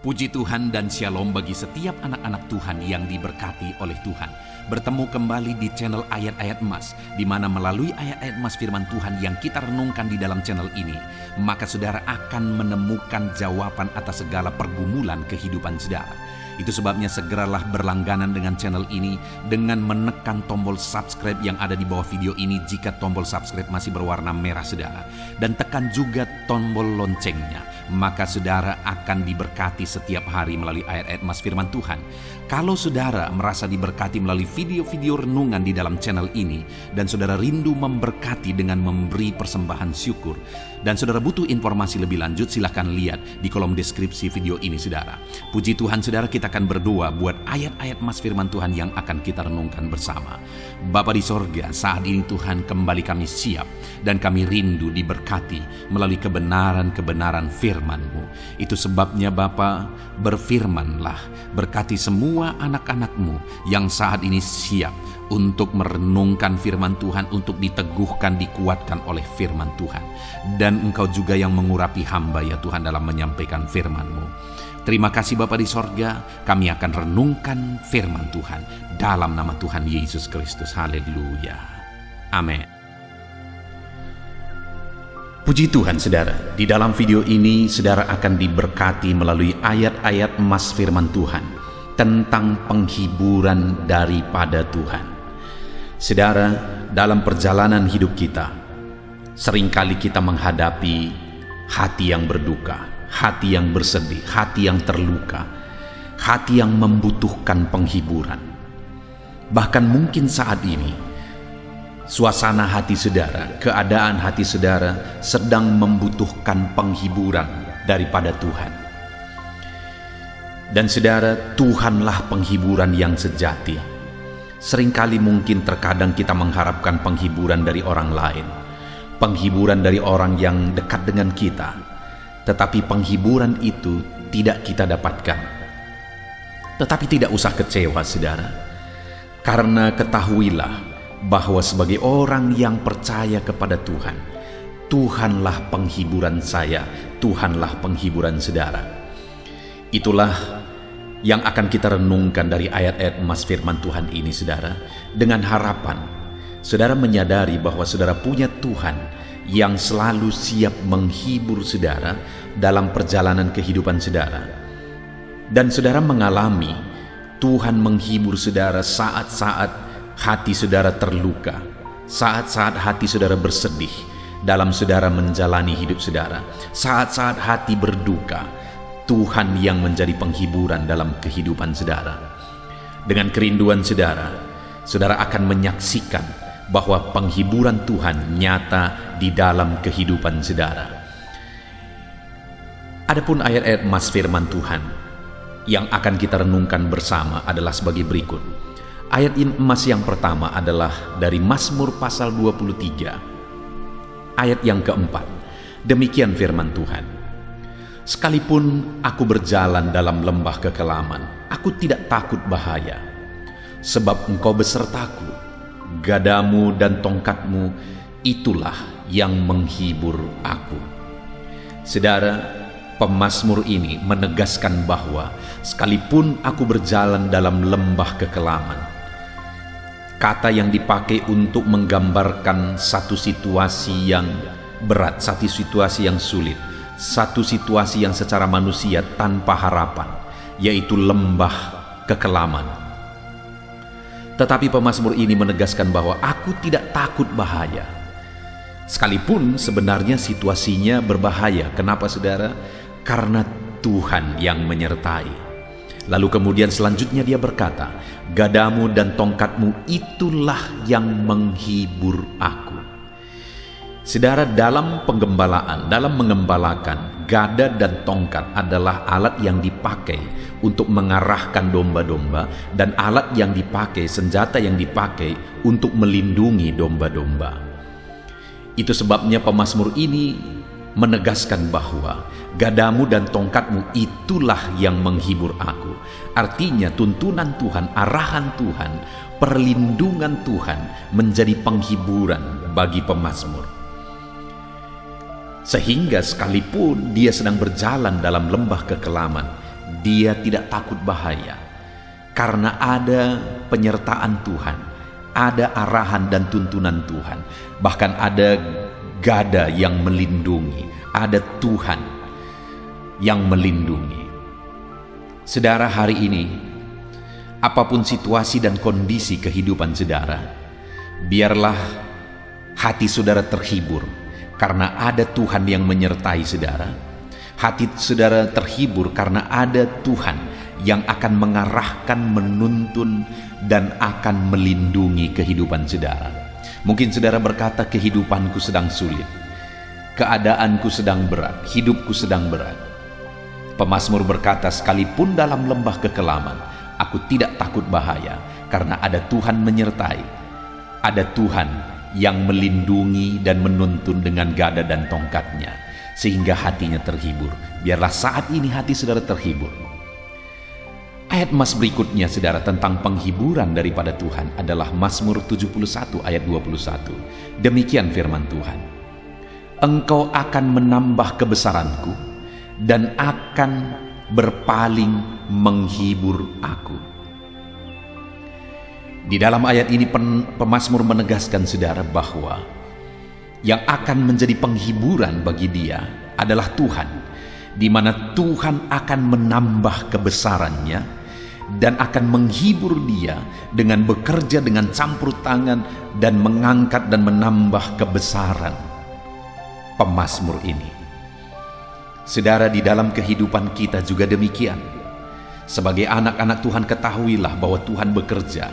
Puji Tuhan dan Shalom bagi setiap anak-anak Tuhan yang diberkati oleh Tuhan. Bertemu kembali di channel Ayat-Ayat Emas, di mana melalui ayat-ayat emas firman Tuhan yang kita renungkan di dalam channel ini, maka saudara akan menemukan jawaban atas segala pergumulan kehidupan saudara. Itu sebabnya segeralah berlangganan dengan channel ini dengan menekan tombol subscribe yang ada di bawah video ini jika tombol subscribe masih berwarna merah saudara. Dan tekan juga tombol loncengnya, maka saudara akan diberkati setiap hari melalui ayat-ayat emas firman Tuhan. Kalau saudara merasa diberkati melalui video-video renungan di dalam channel ini, dan saudara rindu memberkati dengan memberi persembahan syukur, dan saudara butuh informasi lebih lanjut, silahkan lihat di kolom deskripsi video ini saudara. Puji Tuhan saudara, kita akan berdoa buat ayat-ayat emas firman Tuhan yang akan kita renungkan bersama. Bapa di sorga, saat ini Tuhan kembali kami siap dan kami rindu diberkati melalui kebenaran-kebenaran firman-Mu. Itu sebabnya Bapa, berfirmanlah, berkati semua anak-anak-Mu yang saat ini siap untuk merenungkan firman Tuhan, untuk diteguhkan, dikuatkan oleh firman Tuhan. Dan Engkau juga yang mengurapi hamba ya Tuhan dalam menyampaikan firman-Mu. Terima kasih Bapa di sorga, kami akan renungkan firman Tuhan dalam nama Tuhan Yesus Kristus. Haleluya. Amin. Puji Tuhan saudara, di dalam video ini saudara akan diberkati melalui ayat-ayat emas firman Tuhan tentang penghiburan daripada Tuhan. Saudara, dalam perjalanan hidup kita, seringkali kita menghadapi hati yang berduka, hati yang bersedih, hati yang terluka, hati yang membutuhkan penghiburan. Bahkan mungkin saat ini, suasana hati saudara, keadaan hati saudara sedang membutuhkan penghiburan daripada Tuhan. Dan saudara, Tuhanlah penghiburan yang sejati. Seringkali mungkin terkadang kita mengharapkan penghiburan dari orang lain, penghiburan dari orang yang dekat dengan kita, tetapi penghiburan itu tidak kita dapatkan. Tetapi tidak usah kecewa saudara, karena ketahuilah bahwa sebagai orang yang percaya kepada Tuhan, Tuhanlah penghiburan saya, Tuhanlah penghiburan saudara. Itulah yang akan kita renungkan dari ayat-ayat emas firman Tuhan ini saudara, dengan harapan saudara menyadari bahwa saudara punya Tuhan yang selalu siap menghibur saudara dalam perjalanan kehidupan saudara. Dan saudara mengalami Tuhan menghibur saudara saat-saat hati saudara terluka, saat-saat hati saudara bersedih dalam saudara menjalani hidup saudara, saat-saat hati berduka. Tuhan yang menjadi penghiburan dalam kehidupan saudara. Dengan kerinduan saudara, saudara akan menyaksikan bahwa penghiburan Tuhan nyata di dalam kehidupan saudara. Adapun ayat-ayat emas firman Tuhan yang akan kita renungkan bersama adalah sebagai berikut. Ayat emas yang pertama adalah dari Mazmur pasal 23, ayat yang keempat. Demikian firman Tuhan. Sekalipun aku berjalan dalam lembah kekelaman, aku tidak takut bahaya, sebab Engkau besertaku, gadamu dan tongkatmu, itulah yang menghibur aku. Saudara, pemazmur ini menegaskan bahwa sekalipun aku berjalan dalam lembah kekelaman, kata yang dipakai untuk menggambarkan satu situasi yang berat, satu situasi yang sulit, satu situasi yang secara manusia tanpa harapan, yaitu lembah kekelaman. Tetapi pemazmur ini menegaskan bahwa aku tidak takut bahaya, sekalipun sebenarnya situasinya berbahaya. Kenapa saudara? Karena Tuhan yang menyertai. Lalu kemudian selanjutnya dia berkata, gadamu dan tongkatmu itulah yang menghibur aku. Saudara, dalam penggembalaan, dalam mengembalakan, gada dan tongkat adalah alat yang dipakai untuk mengarahkan domba-domba, dan alat yang dipakai, senjata yang dipakai untuk melindungi domba-domba. Itu sebabnya pemazmur ini menegaskan bahwa gadamu dan tongkatmu itulah yang menghibur aku. Artinya tuntunan Tuhan, arahan Tuhan, perlindungan Tuhan menjadi penghiburan bagi pemazmur. Sehingga sekalipun dia sedang berjalan dalam lembah kekelaman, dia tidak takut bahaya, karena ada penyertaan Tuhan, ada arahan dan tuntunan Tuhan, bahkan ada gada yang melindungi, ada Tuhan yang melindungi. Saudara, hari ini apapun situasi dan kondisi kehidupan saudara, biarlah hati saudara terhibur karena ada Tuhan yang menyertai saudara. Hati saudara terhibur karena ada Tuhan yang akan mengarahkan, menuntun, dan akan melindungi kehidupan saudara. Mungkin saudara berkata, kehidupanku sedang sulit, keadaanku sedang berat, hidupku sedang berat. Pemazmur berkata, sekalipun dalam lembah kekelaman, aku tidak takut bahaya, karena ada Tuhan menyertai. Ada Tuhan yang melindungi dan menuntun dengan gada dan tongkatnya, sehingga hatinya terhibur. Biarlah saat ini hati saudara terhibur. Ayat emas berikutnya saudara tentang penghiburan daripada Tuhan adalah Mazmur 71 ayat 21. Demikian firman Tuhan, Engkau akan menambah kebesaranku dan akan berpaling menghibur aku. Di dalam ayat ini pemazmur menegaskan saudara bahwa yang akan menjadi penghiburan bagi dia adalah Tuhan, di mana Tuhan akan menambah kebesarannya dan akan menghibur dia dengan bekerja dengan campur tangan dan mengangkat dan menambah kebesaran pemazmur ini. Saudara, di dalam kehidupan kita juga demikian. Sebagai anak-anak Tuhan, ketahuilah bahwa Tuhan bekerja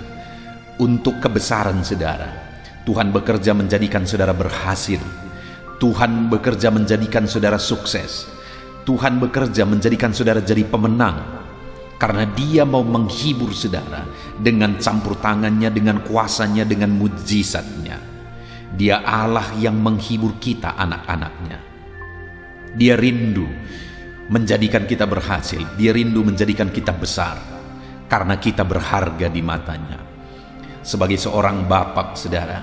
untuk kebesaran saudara. Tuhan bekerja menjadikan saudara berhasil. Tuhan bekerja menjadikan saudara sukses. Tuhan bekerja menjadikan saudara jadi pemenang, karena dia mau menghibur saudara dengan campur tangannya, dengan kuasanya, dengan mujizatnya. Dia Allah yang menghibur kita, anak-anaknya. Dia rindu menjadikan kita berhasil. Dia rindu menjadikan kita besar, karena kita berharga di matanya. Sebagai seorang bapak saudara,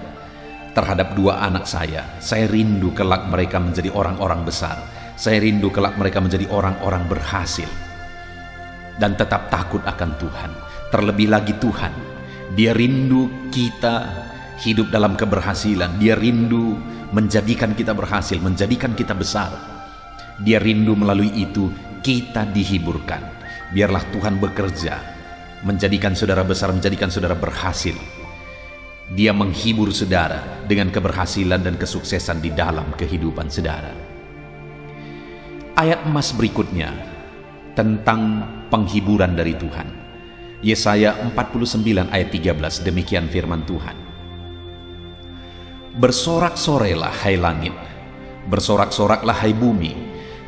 terhadap dua anak saya rindu kelak mereka menjadi orang-orang besar. Saya rindu kelak mereka menjadi orang-orang berhasil dan tetap takut akan Tuhan. Terlebih lagi Tuhan, dia rindu kita hidup dalam keberhasilan. Dia rindu menjadikan kita berhasil, menjadikan kita besar. Dia rindu melalui itu kita dihiburkan. Biarlah Tuhan bekerja menjadikan saudara besar, menjadikan saudara berhasil. Dia menghibur saudara dengan keberhasilan dan kesuksesan di dalam kehidupan saudara. Ayat emas berikutnya tentang penghiburan dari Tuhan. Yesaya 49 ayat 13, demikian firman Tuhan. Bersorak-sorailah hai langit, bersorak-soraklah hai bumi,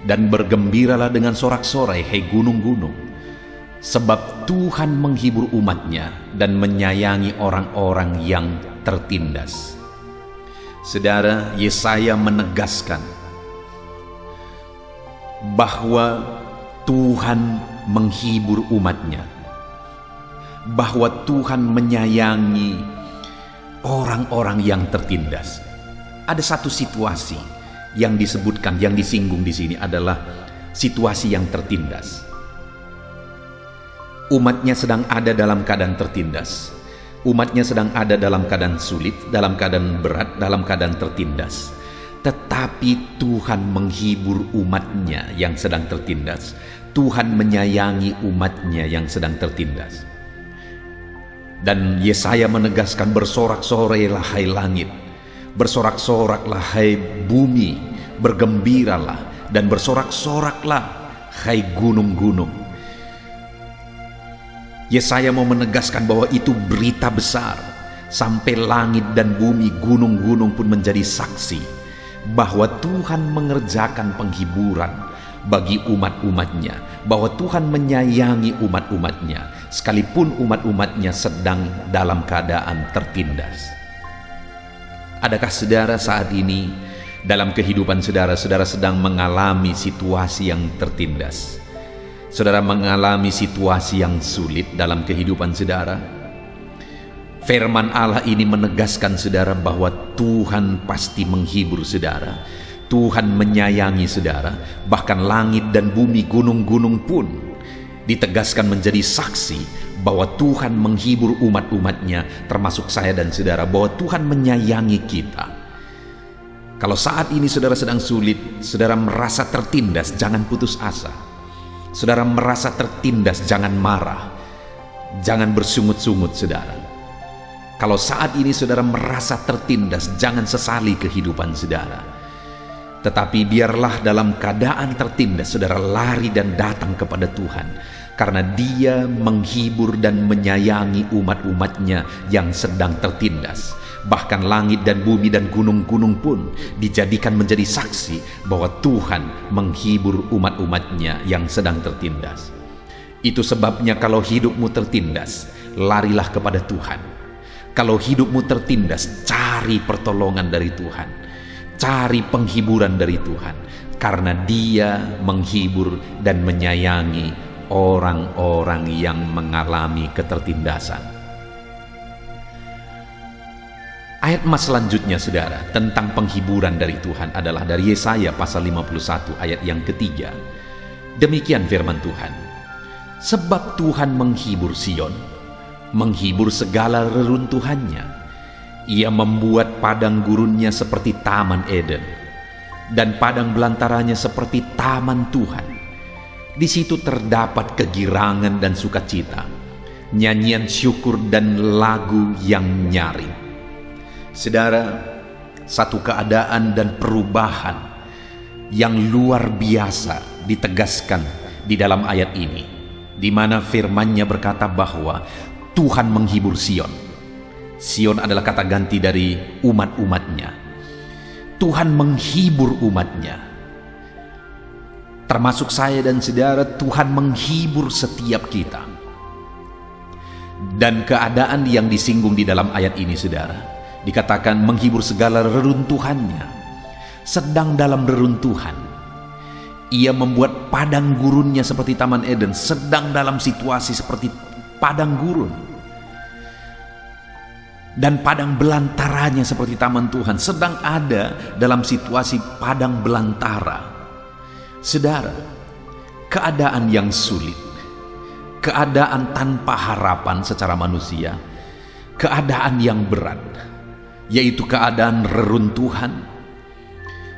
dan bergembiralah dengan sorak-sorai hai gunung-gunung, sebab Tuhan menghibur umatnya dan menyayangi orang-orang yang tertindas. Saudara, Yesaya menegaskan bahwa Tuhan menghibur umatnya, bahwa Tuhan menyayangi orang-orang yang tertindas. Ada satu situasi yang disebutkan, yang disinggung di sini adalah situasi yang tertindas. Umatnya sedang ada dalam keadaan tertindas. Umatnya sedang ada dalam keadaan sulit, dalam keadaan berat, dalam keadaan tertindas. Tetapi Tuhan menghibur umatnya yang sedang tertindas. Tuhan menyayangi umatnya yang sedang tertindas. Dan Yesaya menegaskan, bersorak-sorailah hai langit, bersorak-soraklah hai bumi, bergembiralah dan bersorak-soraklah hai gunung-gunung. Yesaya mau menegaskan bahwa itu berita besar, sampai langit dan bumi, gunung-gunung pun menjadi saksi bahwa Tuhan mengerjakan penghiburan bagi umat-umatnya, bahwa Tuhan menyayangi umat-umatnya sekalipun umat-umatnya sedang dalam keadaan tertindas. Adakah saudara saat ini dalam kehidupan saudara, saudara sedang mengalami situasi yang tertindas? Saudara mengalami situasi yang sulit dalam kehidupan saudara? Firman Allah ini menegaskan saudara bahwa Tuhan pasti menghibur saudara. Tuhan menyayangi saudara. Bahkan langit dan bumi, gunung-gunung pun ditegaskan menjadi saksi bahwa Tuhan menghibur umat-umatnya, termasuk saya dan saudara, bahwa Tuhan menyayangi kita. Kalau saat ini saudara sedang sulit, saudara merasa tertindas, jangan putus asa. Saudara merasa tertindas, jangan marah, jangan bersungut-sungut saudara. Kalau saat ini saudara merasa tertindas, jangan sesali kehidupan saudara. Tetapi biarlah dalam keadaan tertindas saudara lari dan datang kepada Tuhan, karena Dia menghibur dan menyayangi umat-umatnya yang sedang tertindas. Bahkan langit dan bumi dan gunung-gunung pun dijadikan menjadi saksi bahwa Tuhan menghibur umat-umatnya yang sedang tertindas. Itu sebabnya kalau hidupmu tertindas, larilah kepada Tuhan. Kalau hidupmu tertindas, cari pertolongan dari Tuhan, cari penghiburan dari Tuhan, karena Dia menghibur dan menyayangi orang-orang yang mengalami ketertindasan. Ayat emas selanjutnya saudara tentang penghiburan dari Tuhan adalah dari Yesaya pasal 51 ayat yang ketiga. Demikian firman Tuhan, sebab Tuhan menghibur Sion, menghibur segala reruntuhannya. Ia membuat padang gurunnya seperti taman Eden, dan padang belantaranya seperti taman Tuhan. Di situ terdapat kegirangan dan sukacita, nyanyian syukur dan lagu yang nyaring. Saudara, satu keadaan dan perubahan yang luar biasa ditegaskan di dalam ayat ini, di mana firman-Nya berkata bahwa Tuhan menghibur Sion. Sion adalah kata ganti dari umat-umatnya. Tuhan menghibur umatnya, termasuk saya dan saudara. Tuhan menghibur setiap kita. Dan keadaan yang disinggung di dalam ayat ini saudara, dikatakan menghibur segala reruntuhannya. Sedang dalam reruntuhan, Ia membuat padang gurunnya seperti taman Eden. Sedang dalam situasi seperti padang gurun, dan padang belantaranya seperti taman Tuhan. Sedang ada dalam situasi padang belantara. Saudara, keadaan yang sulit, keadaan tanpa harapan secara manusia, keadaan yang berat, yaitu keadaan reruntuhan,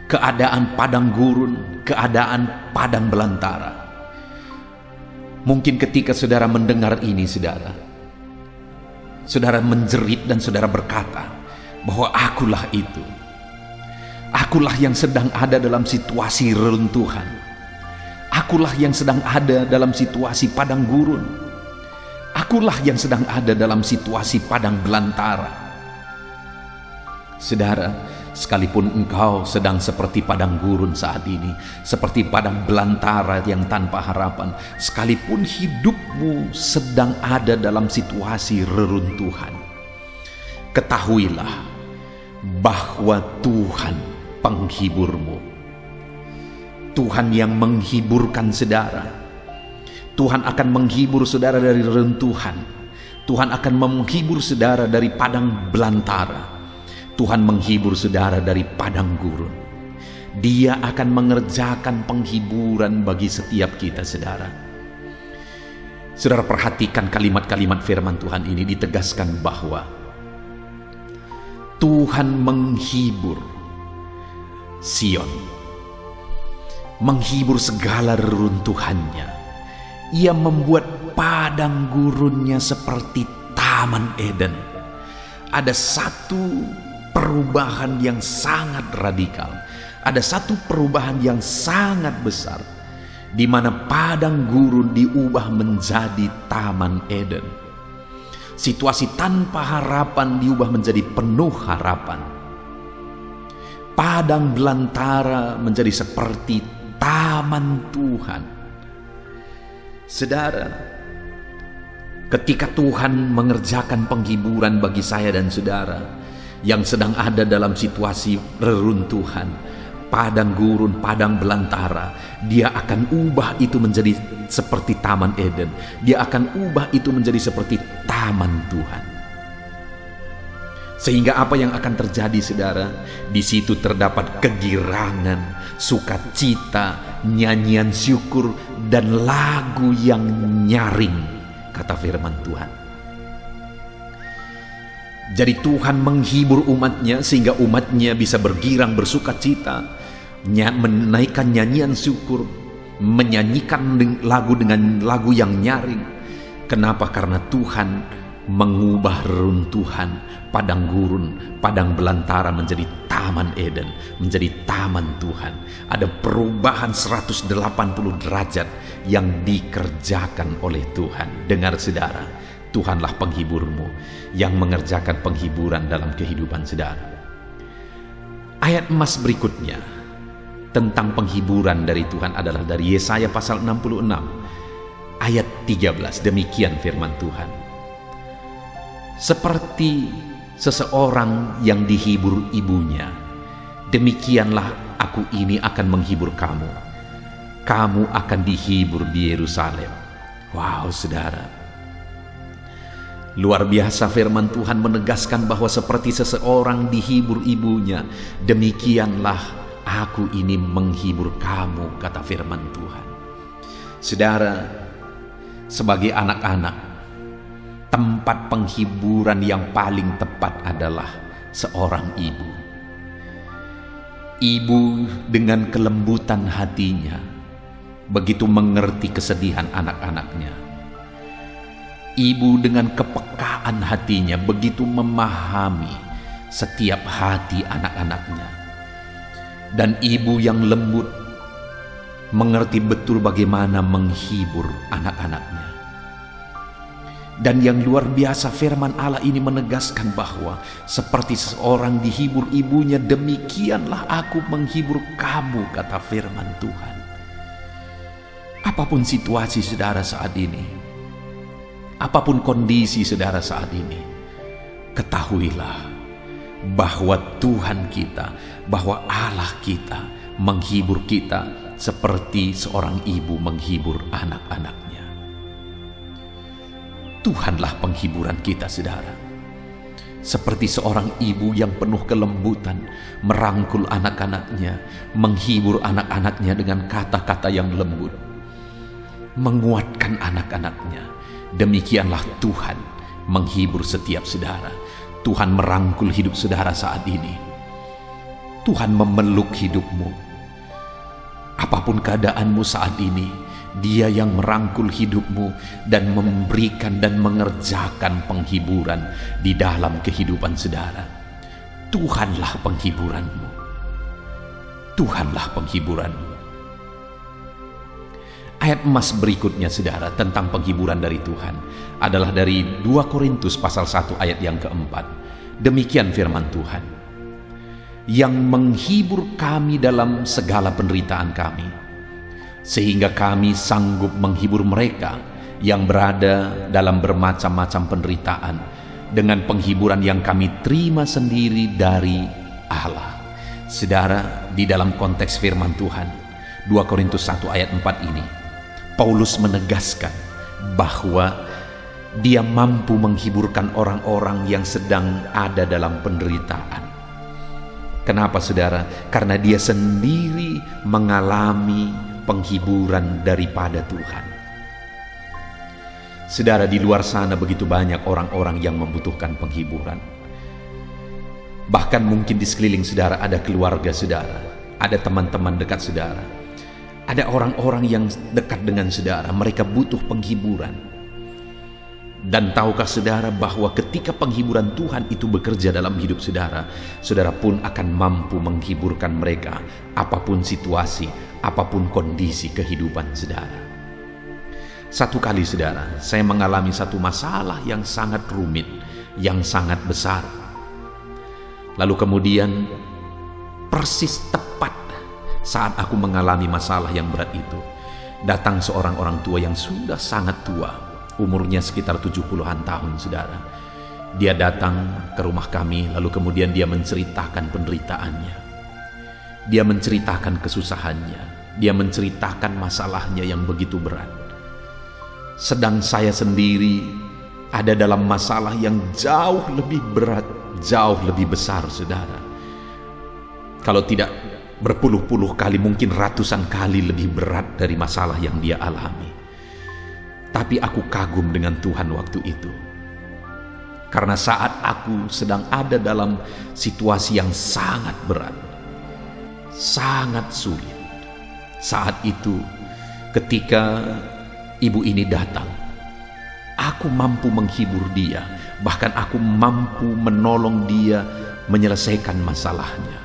keadaan padang gurun, keadaan padang belantara. Mungkin ketika saudara mendengar ini saudara menjerit dan saudara berkata bahwa akulah itu, akulah yang sedang ada dalam situasi reruntuhan, akulah yang sedang ada dalam situasi padang gurun, akulah yang sedang ada dalam situasi padang belantara. Saudara, sekalipun engkau sedang seperti padang gurun saat ini, seperti padang belantara yang tanpa harapan, sekalipun hidupmu sedang ada dalam situasi reruntuhan, ketahuilah bahwa Tuhan penghiburmu. Tuhan yang menghiburkan saudara. Tuhan akan menghibur saudara dari reruntuhan. Tuhan akan menghibur saudara dari padang belantara. Tuhan menghibur saudara dari padang gurun. Dia akan mengerjakan penghiburan bagi setiap kita saudara. Saudara perhatikan kalimat-kalimat firman Tuhan ini, ditegaskan bahwa Tuhan menghibur Sion, menghibur segala reruntuhannya. Ia membuat padang gurunnya seperti taman Eden. Ada satu perubahan yang sangat radikal, ada satu perubahan yang sangat besar, di mana padang gurun diubah menjadi taman Eden. Situasi tanpa harapan diubah menjadi penuh harapan. Padang belantara menjadi seperti taman Tuhan. Saudara, ketika Tuhan mengerjakan penghiburan bagi saya dan saudara yang sedang ada dalam situasi reruntuhan, padang gurun, padang belantara, Dia akan ubah itu menjadi seperti taman Eden. Dia akan ubah itu menjadi seperti taman Tuhan. Sehingga apa yang akan terjadi saudara? Di situ terdapat kegirangan, sukacita, nyanyian syukur dan lagu yang nyaring, kata firman Tuhan. Jadi Tuhan menghibur umatnya sehingga umatnya bisa bergirang bersuka cita, menaikkan nyanyian syukur, menyanyikan lagu dengan lagu yang nyaring. Kenapa? Karena Tuhan mengubah reruntuhan padang gurun, padang belantara menjadi taman Eden, menjadi taman Tuhan. Ada perubahan 180 derajat yang dikerjakan oleh Tuhan. Dengar saudara, Tuhanlah penghiburmu yang mengerjakan penghiburan dalam kehidupan saudara. Ayat emas berikutnya tentang penghiburan dari Tuhan adalah dari Yesaya pasal 66 ayat 13. Demikian firman Tuhan. Seperti seseorang yang dihibur ibunya, demikianlah aku ini akan menghibur kamu. Kamu akan dihibur di Yerusalem. Wow, saudara. Luar biasa firman Tuhan menegaskan bahwa seperti seseorang dihibur ibunya, demikianlah aku ini menghibur kamu, kata firman Tuhan. Saudara, sebagai anak-anak, tempat penghiburan yang paling tepat adalah seorang ibu. Ibu dengan kelembutan hatinya begitu mengerti kesedihan anak-anaknya. Ibu dengan kepekaan hatinya begitu memahami setiap hati anak-anaknya. Dan ibu yang lembut mengerti betul bagaimana menghibur anak-anaknya. Dan yang luar biasa, firman Allah ini menegaskan bahwa seperti seorang dihibur ibunya, demikianlah aku menghibur kamu, kata firman Tuhan. Apapun situasi saudara saat ini, apapun kondisi saudara saat ini, ketahuilah bahwa Tuhan kita, bahwa Allah kita menghibur kita seperti seorang ibu menghibur anak-anaknya. Tuhanlah penghiburan kita, saudara. Seperti seorang ibu yang penuh kelembutan, merangkul anak-anaknya, menghibur anak-anaknya dengan kata-kata yang lembut, menguatkan anak-anaknya. Demikianlah Tuhan menghibur setiap saudara. Tuhan merangkul hidup saudara saat ini. Tuhan memeluk hidupmu. Apapun keadaanmu saat ini, Dia yang merangkul hidupmu dan memberikan dan mengerjakan penghiburan di dalam kehidupan saudara. Tuhanlah penghiburanmu. Tuhanlah penghiburanmu. Ayat emas berikutnya saudara tentang penghiburan dari Tuhan adalah dari 2 Korintus pasal 1 ayat yang keempat. Demikian firman Tuhan, yang menghibur kami dalam segala penderitaan kami, sehingga kami sanggup menghibur mereka yang berada dalam bermacam-macam penderitaan dengan penghiburan yang kami terima sendiri dari Allah. Saudara, di dalam konteks firman Tuhan 2 Korintus 1 ayat 4 ini, Paulus menegaskan bahwa dia mampu menghiburkan orang-orang yang sedang ada dalam penderitaan. Kenapa saudara? Karena dia sendiri mengalami penghiburan daripada Tuhan. Saudara, di luar sana begitu banyak orang-orang yang membutuhkan penghiburan. Bahkan mungkin di sekeliling saudara ada keluarga saudara, ada teman-teman dekat saudara, ada orang-orang yang dekat dengan saudara, mereka butuh penghiburan. Dan tahukah saudara bahwa ketika penghiburan Tuhan itu bekerja dalam hidup saudara, saudara pun akan mampu menghiburkan mereka apapun situasi, apapun kondisi kehidupan saudara. Satu kali saudara, saya mengalami satu masalah yang sangat rumit, yang sangat besar. Lalu kemudian persis tepat saat aku mengalami masalah yang berat itu, datang seorang orang tua yang sudah sangat tua, umurnya sekitar 70-an tahun saudara. Dia datang ke rumah kami, lalu kemudian dia menceritakan penderitaannya. Dia menceritakan kesusahannya. Dia menceritakan masalahnya yang begitu berat. Sedang saya sendiri ada dalam masalah yang jauh lebih berat, jauh lebih besar saudara. Kalau tidak berpuluh-puluh kali, mungkin ratusan kali lebih berat dari masalah yang dia alami. Tapi aku kagum dengan Tuhan waktu itu. Karena saat aku sedang ada dalam situasi yang sangat berat, sangat sulit, saat itu ketika ibu ini datang, aku mampu menghibur dia, bahkan aku mampu menolong dia menyelesaikan masalahnya.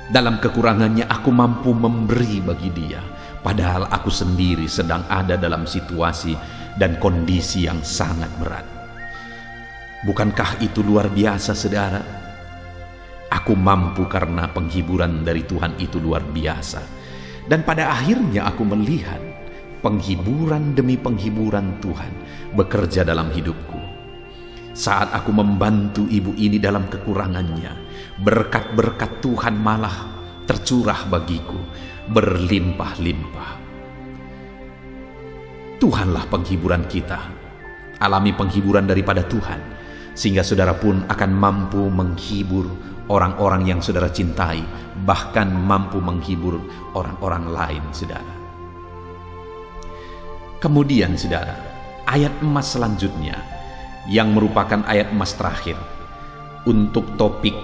Dalam kekurangannya aku mampu memberi bagi dia, padahal aku sendiri sedang ada dalam situasi dan kondisi yang sangat berat. Bukankah itu luar biasa, saudara? Aku mampu karena penghiburan dari Tuhan itu luar biasa. Dan pada akhirnya aku melihat penghiburan demi penghiburan Tuhan bekerja dalam hidupku. Saat aku membantu ibu ini dalam kekurangannya, berkat-berkat Tuhan malah tercurah bagiku berlimpah-limpah. Tuhanlah penghiburan kita. Alami penghiburan daripada Tuhan, sehingga saudara pun akan mampu menghibur orang-orang yang saudara cintai, bahkan mampu menghibur orang-orang lain, saudara. Kemudian, saudara, ayat emas selanjutnya yang merupakan ayat emas terakhir untuk topik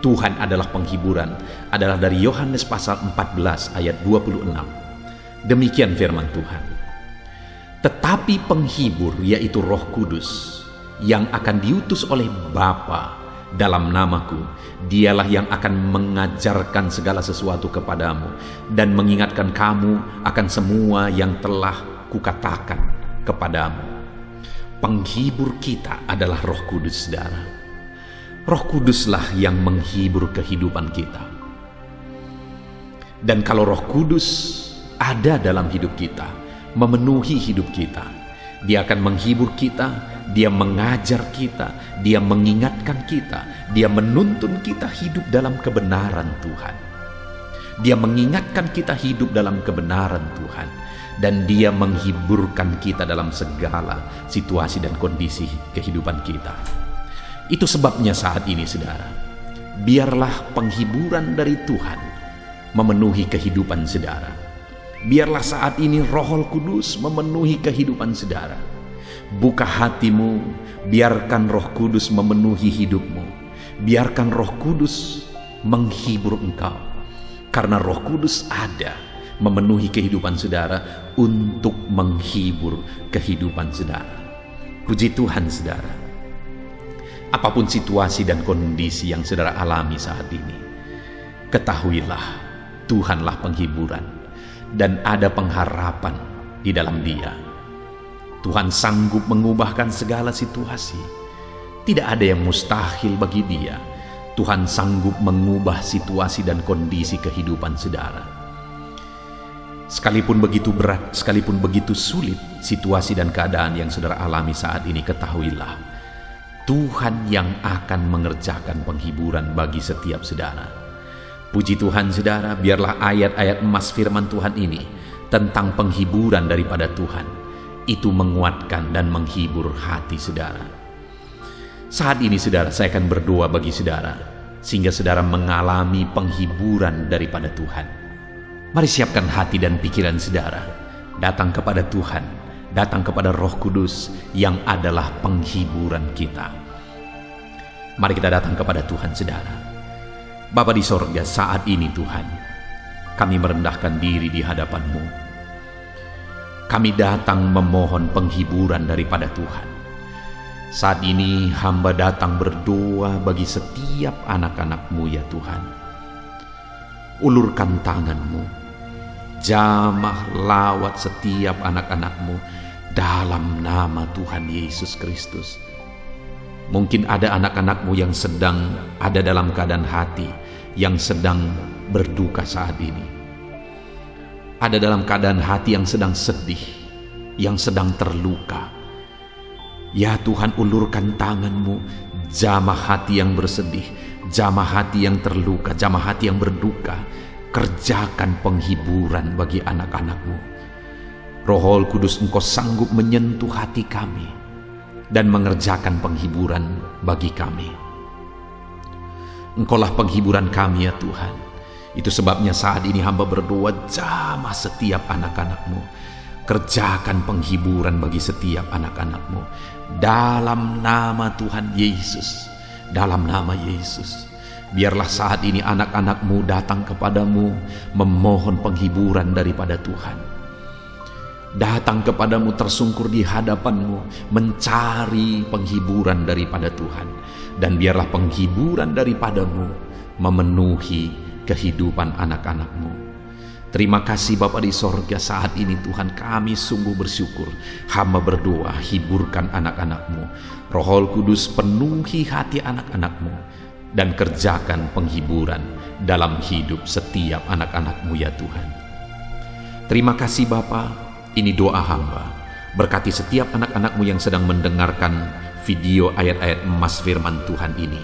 Tuhan adalah penghiburan adalah dari Yohanes pasal 14 ayat 26. Demikian firman Tuhan. Tetapi penghibur, yaitu Roh Kudus, yang akan diutus oleh Bapa dalam namaku, dialah yang akan mengajarkan segala sesuatu kepadamu dan mengingatkan kamu akan semua yang telah kukatakan kepadamu. Penghibur kita adalah Roh Kudus, saudara. Roh Kuduslah yang menghibur kehidupan kita. Dan kalau Roh Kudus ada dalam hidup kita, memenuhi hidup kita, dia akan menghibur kita, dia mengajar kita, dia mengingatkan kita, dia menuntun kita hidup dalam kebenaran Tuhan. Dia mengingatkan kita hidup dalam kebenaran Tuhan, dan dia menghiburkan kita dalam segala situasi dan kondisi kehidupan kita. Itu sebabnya saat ini, saudara, biarlah penghiburan dari Tuhan memenuhi kehidupan saudara. Biarlah saat ini Roh Kudus memenuhi kehidupan saudara. Buka hatimu, biarkan Roh Kudus memenuhi hidupmu. Biarkan Roh Kudus menghibur engkau. Karena Roh Kudus ada memenuhi kehidupan saudara untuk menghibur kehidupan saudara. Puji Tuhan, saudara. Apapun situasi dan kondisi yang saudara alami saat ini, ketahuilah Tuhanlah penghiburan dan ada pengharapan di dalam Dia. Tuhan sanggup mengubahkan segala situasi. Tidak ada yang mustahil bagi Dia. Tuhan sanggup mengubah situasi dan kondisi kehidupan saudara. Sekalipun begitu berat, sekalipun begitu sulit situasi dan keadaan yang saudara alami saat ini, ketahuilah Tuhan yang akan mengerjakan penghiburan bagi setiap saudara. Puji Tuhan, saudara, biarlah ayat-ayat emas firman Tuhan ini tentang penghiburan daripada Tuhan itu menguatkan dan menghibur hati saudara. Saat ini, saudara, saya akan berdoa bagi saudara sehingga saudara mengalami penghiburan daripada Tuhan. Mari siapkan hati dan pikiran saudara, datang kepada Tuhan, datang kepada Roh Kudus yang adalah penghiburan kita. Mari kita datang kepada Tuhan, saudara. Bapa di sorga, saat ini Tuhan, kami merendahkan diri di hadapan-Mu. Kami datang memohon penghiburan daripada Tuhan. Saat ini hamba datang berdoa bagi setiap anak-anak-Mu, ya Tuhan. Ulurkan tangan-Mu, jamah lawat setiap anak-anak-Mu dalam nama Tuhan Yesus Kristus. Mungkin ada anak-anak-Mu yang sedang ada dalam keadaan hati yang sedang berduka saat ini. Ada dalam keadaan hati yang sedang sedih, yang sedang terluka. Ya Tuhan, ulurkan tangan-Mu, jamah hati yang bersedih, jamah hati yang terluka, jamah hati yang berduka. Kerjakan penghiburan bagi anak-anak-Mu. Roh Kudus, Engkau sanggup menyentuh hati kami dan mengerjakan penghiburan bagi kami. Engkaulah penghiburan kami, ya Tuhan. Itu sebabnya saat ini hamba berdoa, jamah setiap anak-anak-Mu. Kerjakan penghiburan bagi setiap anak-anak-Mu. Dalam nama Tuhan Yesus. Dalam nama Yesus. Biarlah saat ini anak-anak-Mu datang kepadamu memohon penghiburan daripada Tuhan. Datang kepadamu tersungkur di hadapan-Mu mencari penghiburan daripada Tuhan. Dan biarlah penghiburan daripada-Mu memenuhi kehidupan anak-anak-Mu. Terima kasih Bapa di sorga, saat ini Tuhan kami sungguh bersyukur. Hamba berdoa, hiburkan anak-anak-Mu. Roh Kudus penuhi hati anak-anak-Mu dan kerjakan penghiburan dalam hidup setiap anak-anak-Mu ya Tuhan. Terima kasih Bapa, ini doa hamba. Berkati setiap anak-anak-Mu yang sedang mendengarkan video ayat-ayat emas firman Tuhan ini.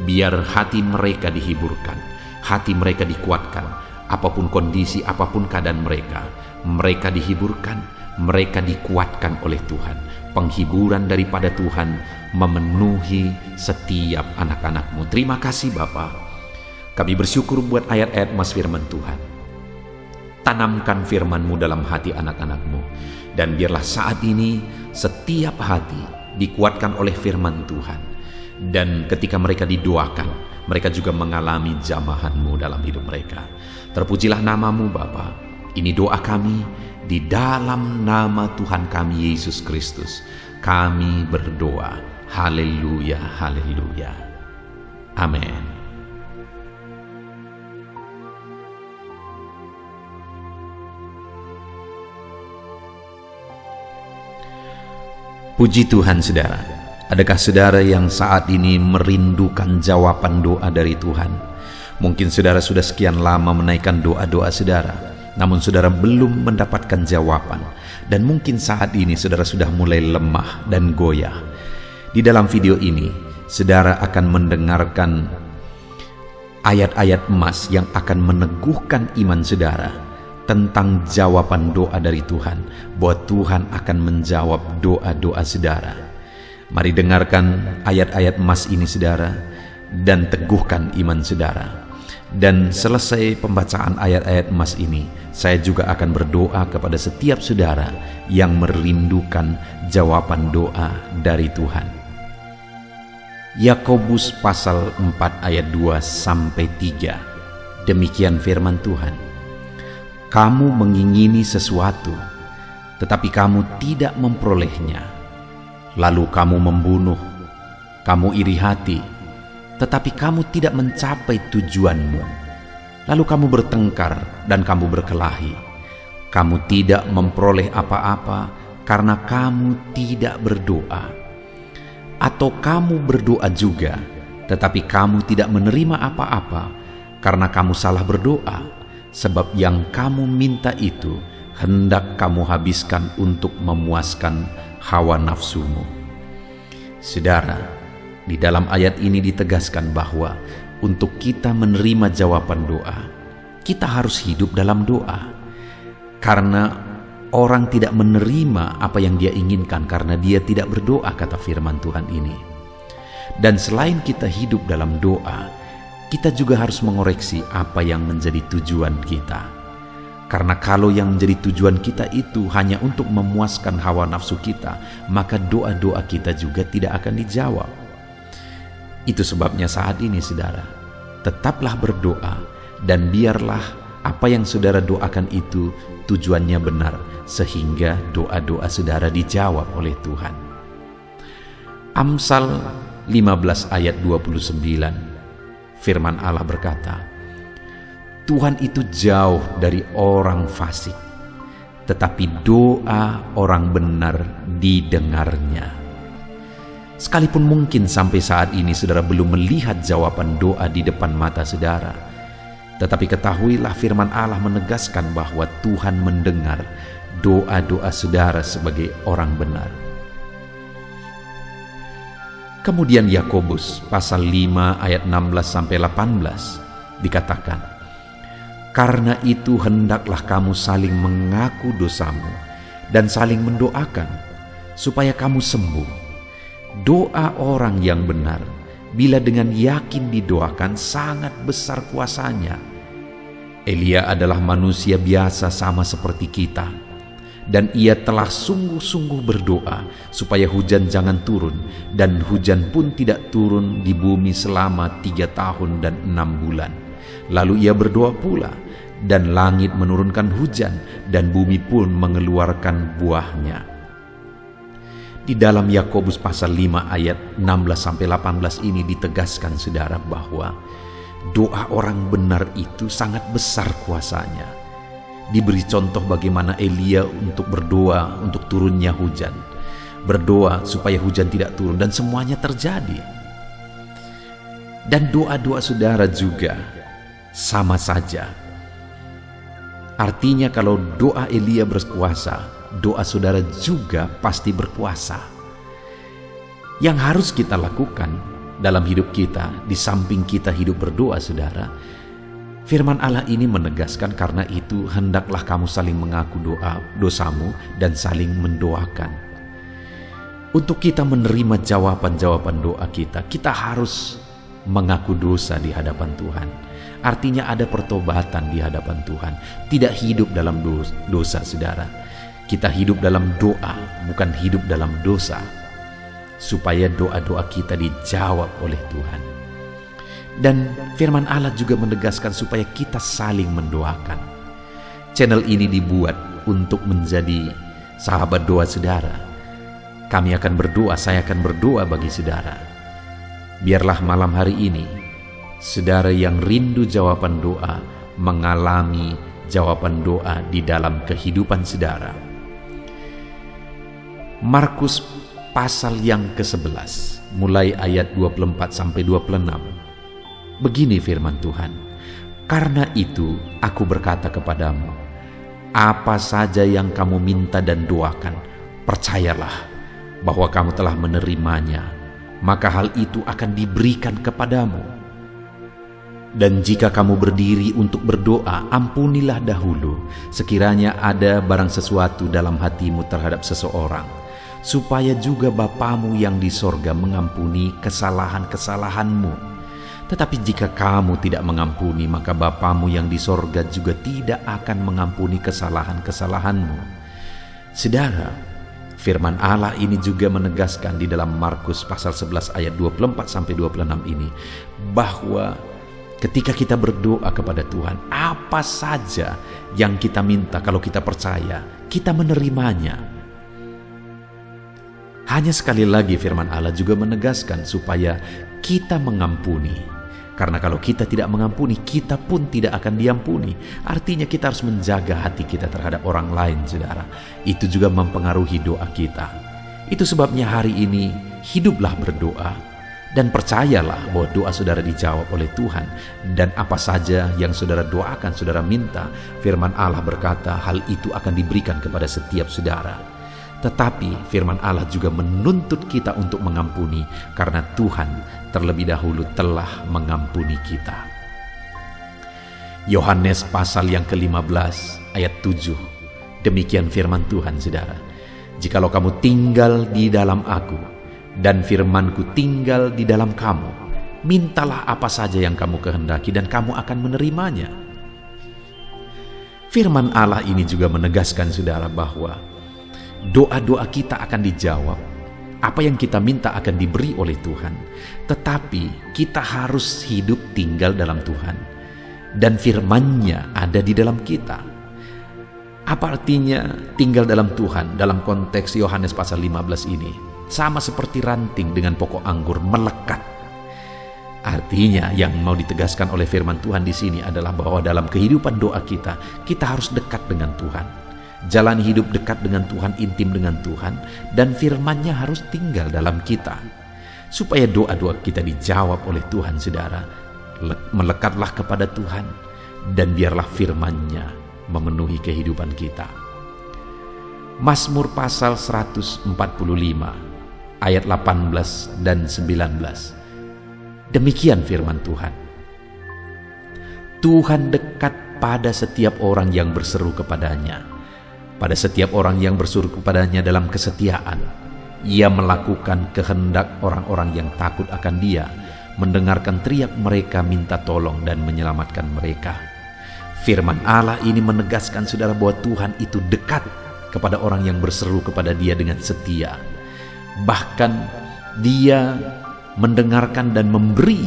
Biar hati mereka dihiburkan, hati mereka dikuatkan. Apapun kondisi, apapun keadaan mereka dihiburkan, mereka dikuatkan oleh Tuhan. Penghiburan daripada Tuhan memenuhi setiap anak-anak-Mu. Terima kasih Bapa. Kami bersyukur buat ayat-ayat emas firman Tuhan. Tanamkan firman-Mu dalam hati anak-anak-Mu. Dan biarlah saat ini setiap hati dikuatkan oleh firman Tuhan. Dan ketika mereka didoakan, mereka juga mengalami jamahan-Mu dalam hidup mereka. Terpujilah nama-Mu Bapa. Ini doa kami di dalam nama Tuhan kami Yesus Kristus. Kami berdoa. Haleluya, haleluya. Amin. Puji Tuhan saudara. Adakah saudara yang saat ini merindukan jawaban doa dari Tuhan? Mungkin saudara sudah sekian lama menaikkan doa-doa saudara, namun saudara belum mendapatkan jawaban. Dan mungkin saat ini saudara sudah mulai lemah dan goyah. Di dalam video ini, saudara akan mendengarkan ayat-ayat emas yang akan meneguhkan iman saudara tentang jawaban doa dari Tuhan, bahwa Tuhan akan menjawab doa-doa saudara. Mari dengarkan ayat-ayat emas ini saudara, dan teguhkan iman saudara. Dan selesai pembacaan ayat-ayat emas ini, saya juga akan berdoa kepada setiap saudara yang merindukan jawaban doa dari Tuhan. Yakobus pasal 4 ayat 2-3. Demikian firman Tuhan. Kamu mengingini sesuatu, tetapi kamu tidak memperolehnya. Lalu kamu membunuh, kamu iri hati, tetapi kamu tidak mencapai tujuanmu. Lalu kamu bertengkar dan kamu berkelahi. Kamu tidak memperoleh apa-apa karena kamu tidak berdoa. Atau kamu berdoa juga, tetapi kamu tidak menerima apa-apa karena kamu salah berdoa, sebab yang kamu minta itu hendak kamu habiskan untuk memuaskan hawa nafsumu. Saudara, di dalam ayat ini ditegaskan bahwa untuk kita menerima jawaban doa, kita harus hidup dalam doa. Karena orang tidak menerima apa yang dia inginkan karena dia tidak berdoa, kata firman Tuhan ini. Dan selain kita hidup dalam doa, kita juga harus mengoreksi apa yang menjadi tujuan kita. Karena kalau yang menjadi tujuan kita itu hanya untuk memuaskan hawa nafsu kita, maka doa-doa kita juga tidak akan dijawab. Itu sebabnya saat ini saudara, tetaplah berdoa dan biarlah apa yang saudara doakan itu tujuannya benar, sehingga doa-doa saudara dijawab oleh Tuhan. Amsal 15 ayat 29, firman Allah berkata, Tuhan itu jauh dari orang fasik, tetapi doa orang benar didengarnya. Sekalipun mungkin sampai saat ini saudara belum melihat jawaban doa di depan mata saudara, tetapi ketahuilah firman Allah menegaskan bahwa Tuhan mendengar doa-doa saudara sebagai orang benar. Kemudian Yakobus pasal 5 ayat 16-18 dikatakan, karena itu hendaklah kamu saling mengaku dosamu dan saling mendoakan supaya kamu sembuh. Doa orang yang benar bila dengan yakin didoakan sangat besar kuasanya Elia adalah manusia biasa sama seperti kita, dan ia telah sungguh-sungguh berdoa supaya hujan jangan turun, dan hujan pun tidak turun di bumi selama 3 tahun dan 6 bulan. Lalu ia berdoa pula, dan langit menurunkan hujan, dan bumi pun mengeluarkan buahnya. Di dalam Yakobus pasal 5 ayat 16-18 ini ditegaskan saudara bahwa doa orang benar itu sangat besar kuasanya. Diberi contoh bagaimana Elia untuk berdoa untuk turunnya hujan. Berdoa supaya hujan tidak turun dan semuanya terjadi. Dan doa-doa saudara juga sama saja. Artinya kalau doa Elia berkuasa, doa saudara juga pasti berkuasa. Yang harus kita lakukan dalam hidup kita, di samping kita hidup berdoa saudara, firman Allah ini menegaskan, karena itu hendaklah kamu saling mengaku dosamu dan saling mendoakan. Untuk kita menerima jawaban-jawaban doa kita, kita harus mengaku dosa di hadapan Tuhan. Artinya ada pertobatan di hadapan Tuhan. Tidak hidup dalam dosa saudara. Kita hidup dalam doa, bukan hidup dalam dosa, supaya doa-doa kita dijawab oleh Tuhan. Dan firman Allah juga menegaskan supaya kita saling mendoakan. Channel ini dibuat untuk menjadi sahabat doa saudara. Kami akan berdoa, saya akan berdoa bagi saudara. Biarlah malam hari ini, saudara yang rindu jawaban doa, mengalami jawaban doa di dalam kehidupan saudara. Markus pasal yang ke-11 mulai ayat 24-26. Begini firman Tuhan, "Karena itu aku berkata kepadamu, apa saja yang kamu minta dan doakan, percayalah bahwa kamu telah menerimanya, maka hal itu akan diberikan kepadamu. Dan jika kamu berdiri untuk berdoa, ampunilah dahulu sekiranya ada barang sesuatu dalam hatimu terhadap seseorang, supaya juga Bapamu yang di sorga mengampuni kesalahan-kesalahanmu. Tetapi jika kamu tidak mengampuni, maka Bapamu yang di sorga juga tidak akan mengampuni kesalahan-kesalahanmu." Saudara, firman Allah ini juga menegaskan di dalam Markus pasal 11 ayat 24-26 ini, bahwa ketika kita berdoa kepada Tuhan, apa saja yang kita minta, kalau kita percaya, kita menerimanya. Hanya sekali lagi firman Allah juga menegaskan supaya kita mengampuni. Karena kalau kita tidak mengampuni, kita pun tidak akan diampuni. Artinya kita harus menjaga hati kita terhadap orang lain, saudara. Itu juga mempengaruhi doa kita. Itu sebabnya hari ini hiduplah berdoa dan percayalah bahwa doa saudara dijawab oleh Tuhan. Dan apa saja yang saudara doakan, saudara minta, firman Allah berkata hal itu akan diberikan kepada setiap saudara. Tetapi firman Allah juga menuntut kita untuk mengampuni, karena Tuhan terlebih dahulu telah mengampuni kita. Yohanes pasal yang ke-15 ayat 7. Demikian firman Tuhan, saudara. "Jikalau kamu tinggal di dalam aku, dan firmanku tinggal di dalam kamu, mintalah apa saja yang kamu kehendaki dan kamu akan menerimanya." Firman Allah ini juga menegaskan saudara bahwa doa-doa kita akan dijawab. Apa yang kita minta akan diberi oleh Tuhan. Tetapi kita harus hidup tinggal dalam Tuhan. Dan firman-Nya ada di dalam kita. Apa artinya tinggal dalam Tuhan dalam konteks Yohanes pasal 15 ini? Sama seperti ranting dengan pokok anggur melekat. Artinya yang mau ditegaskan oleh firman Tuhan di sini adalah bahwa dalam kehidupan doa kita, kita harus dekat dengan Tuhan. Jalan hidup dekat dengan Tuhan, intim dengan Tuhan, dan firman-Nya harus tinggal dalam kita. Supaya doa-doa kita dijawab oleh Tuhan, saudara, melekatlah kepada Tuhan, dan biarlah firman-Nya memenuhi kehidupan kita. Mazmur pasal 145 ayat 18 dan 19. Demikian firman Tuhan. "Tuhan dekat pada setiap orang yang berseru kepadanya, pada setiap orang yang berseru kepadanya dalam kesetiaan. Ia melakukan kehendak orang-orang yang takut akan Dia, mendengarkan teriak mereka minta tolong dan menyelamatkan mereka." Firman Allah ini menegaskan saudara bahwa Tuhan itu dekat kepada orang yang berseru kepada Dia dengan setia. Bahkan Dia mendengarkan dan memberi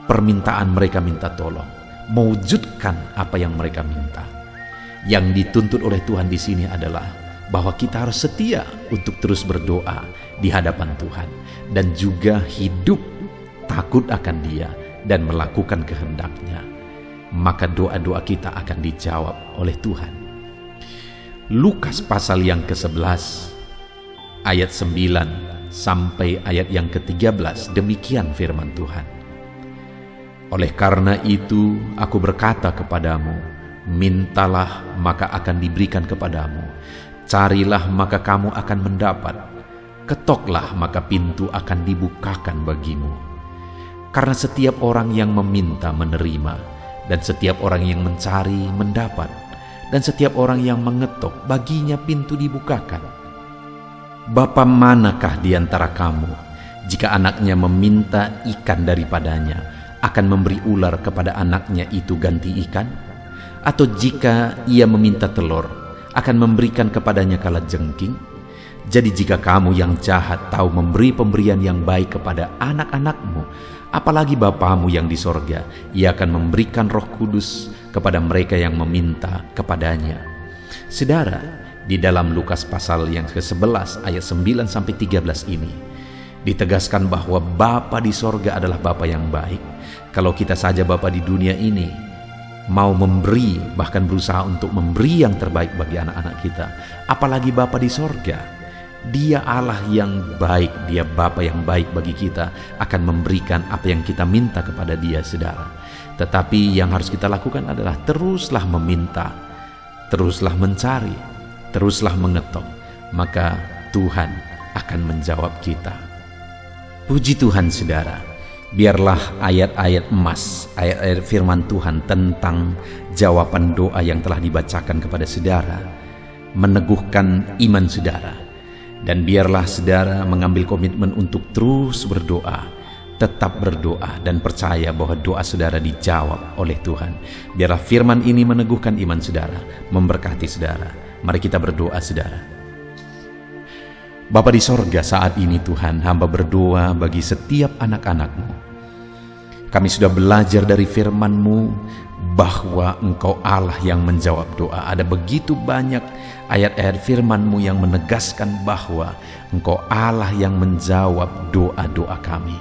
permintaan mereka minta tolong, mewujudkan apa yang mereka minta. Yang dituntut oleh Tuhan di sini adalah bahwa kita harus setia untuk terus berdoa di hadapan Tuhan dan juga hidup takut akan Dia dan melakukan kehendak-Nya. Maka doa-doa kita akan dijawab oleh Tuhan. Lukas pasal yang ke-11 ayat 9 sampai ayat yang ke-13, demikian firman Tuhan. Oleh karena itu aku berkata kepadamu, mintalah maka akan diberikan kepadamu, carilah maka kamu akan mendapat, ketoklah maka pintu akan dibukakan bagimu. Karena setiap orang yang meminta menerima, dan setiap orang yang mencari mendapat, dan setiap orang yang mengetok baginya pintu dibukakan. Bapa manakah di antara kamu, jika anaknya meminta ikan daripadanya, akan memberi ular kepada anaknya itu ganti ikan? Atau jika ia meminta telur, akan memberikan kepadanya kalajengking? Jadi jika kamu yang jahat tahu memberi pemberian yang baik kepada anak-anakmu, apalagi Bapamu yang di sorga, Ia akan memberikan Roh Kudus kepada mereka yang meminta kepadanya. Saudara, di dalam Lukas pasal yang ke-11 ayat 9 sampai 13 ini ditegaskan bahwa Bapa di sorga adalah Bapa yang baik. Kalau kita saja Bapa di dunia ini mau memberi, bahkan berusaha untuk memberi yang terbaik bagi anak-anak kita, apalagi Bapa di sorga. Dia Allah yang baik, Dia Bapa yang baik bagi kita, akan memberikan apa yang kita minta kepada Dia, saudara. Tetapi yang harus kita lakukan adalah teruslah meminta, teruslah mencari, teruslah mengetok, maka Tuhan akan menjawab kita. Puji Tuhan, saudara. Biarlah ayat-ayat emas, ayat-ayat firman Tuhan tentang jawaban doa yang telah dibacakan kepada saudara meneguhkan iman saudara. Dan biarlah saudara mengambil komitmen untuk terus berdoa, tetap berdoa dan percaya bahwa doa saudara dijawab oleh Tuhan. Biarlah firman ini meneguhkan iman saudara, memberkati saudara. Mari kita berdoa, saudara. Bapa di sorga, saat ini Tuhan, hamba berdoa bagi setiap anak-anak-Mu. Kami sudah belajar dari firman-Mu bahwa Engkau Allah yang menjawab doa. Ada begitu banyak ayat-ayat firman-Mu yang menegaskan bahwa Engkau Allah yang menjawab doa-doa kami.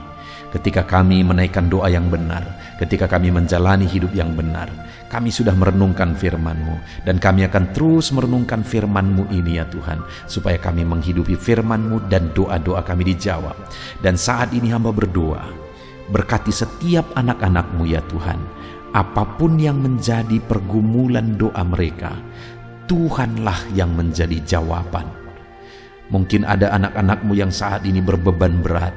Ketika kami menaikkan doa yang benar, ketika kami menjalani hidup yang benar, kami sudah merenungkan firman-Mu, dan kami akan terus merenungkan firman-Mu ini ya Tuhan, supaya kami menghidupi firman-Mu dan doa-doa kami dijawab. Dan saat ini hamba berdoa, berkati setiap anak-anak-Mu ya Tuhan, apapun yang menjadi pergumulan doa mereka, Tuhanlah yang menjadi jawaban. Mungkin ada anak-anak-Mu yang saat ini berbeban berat,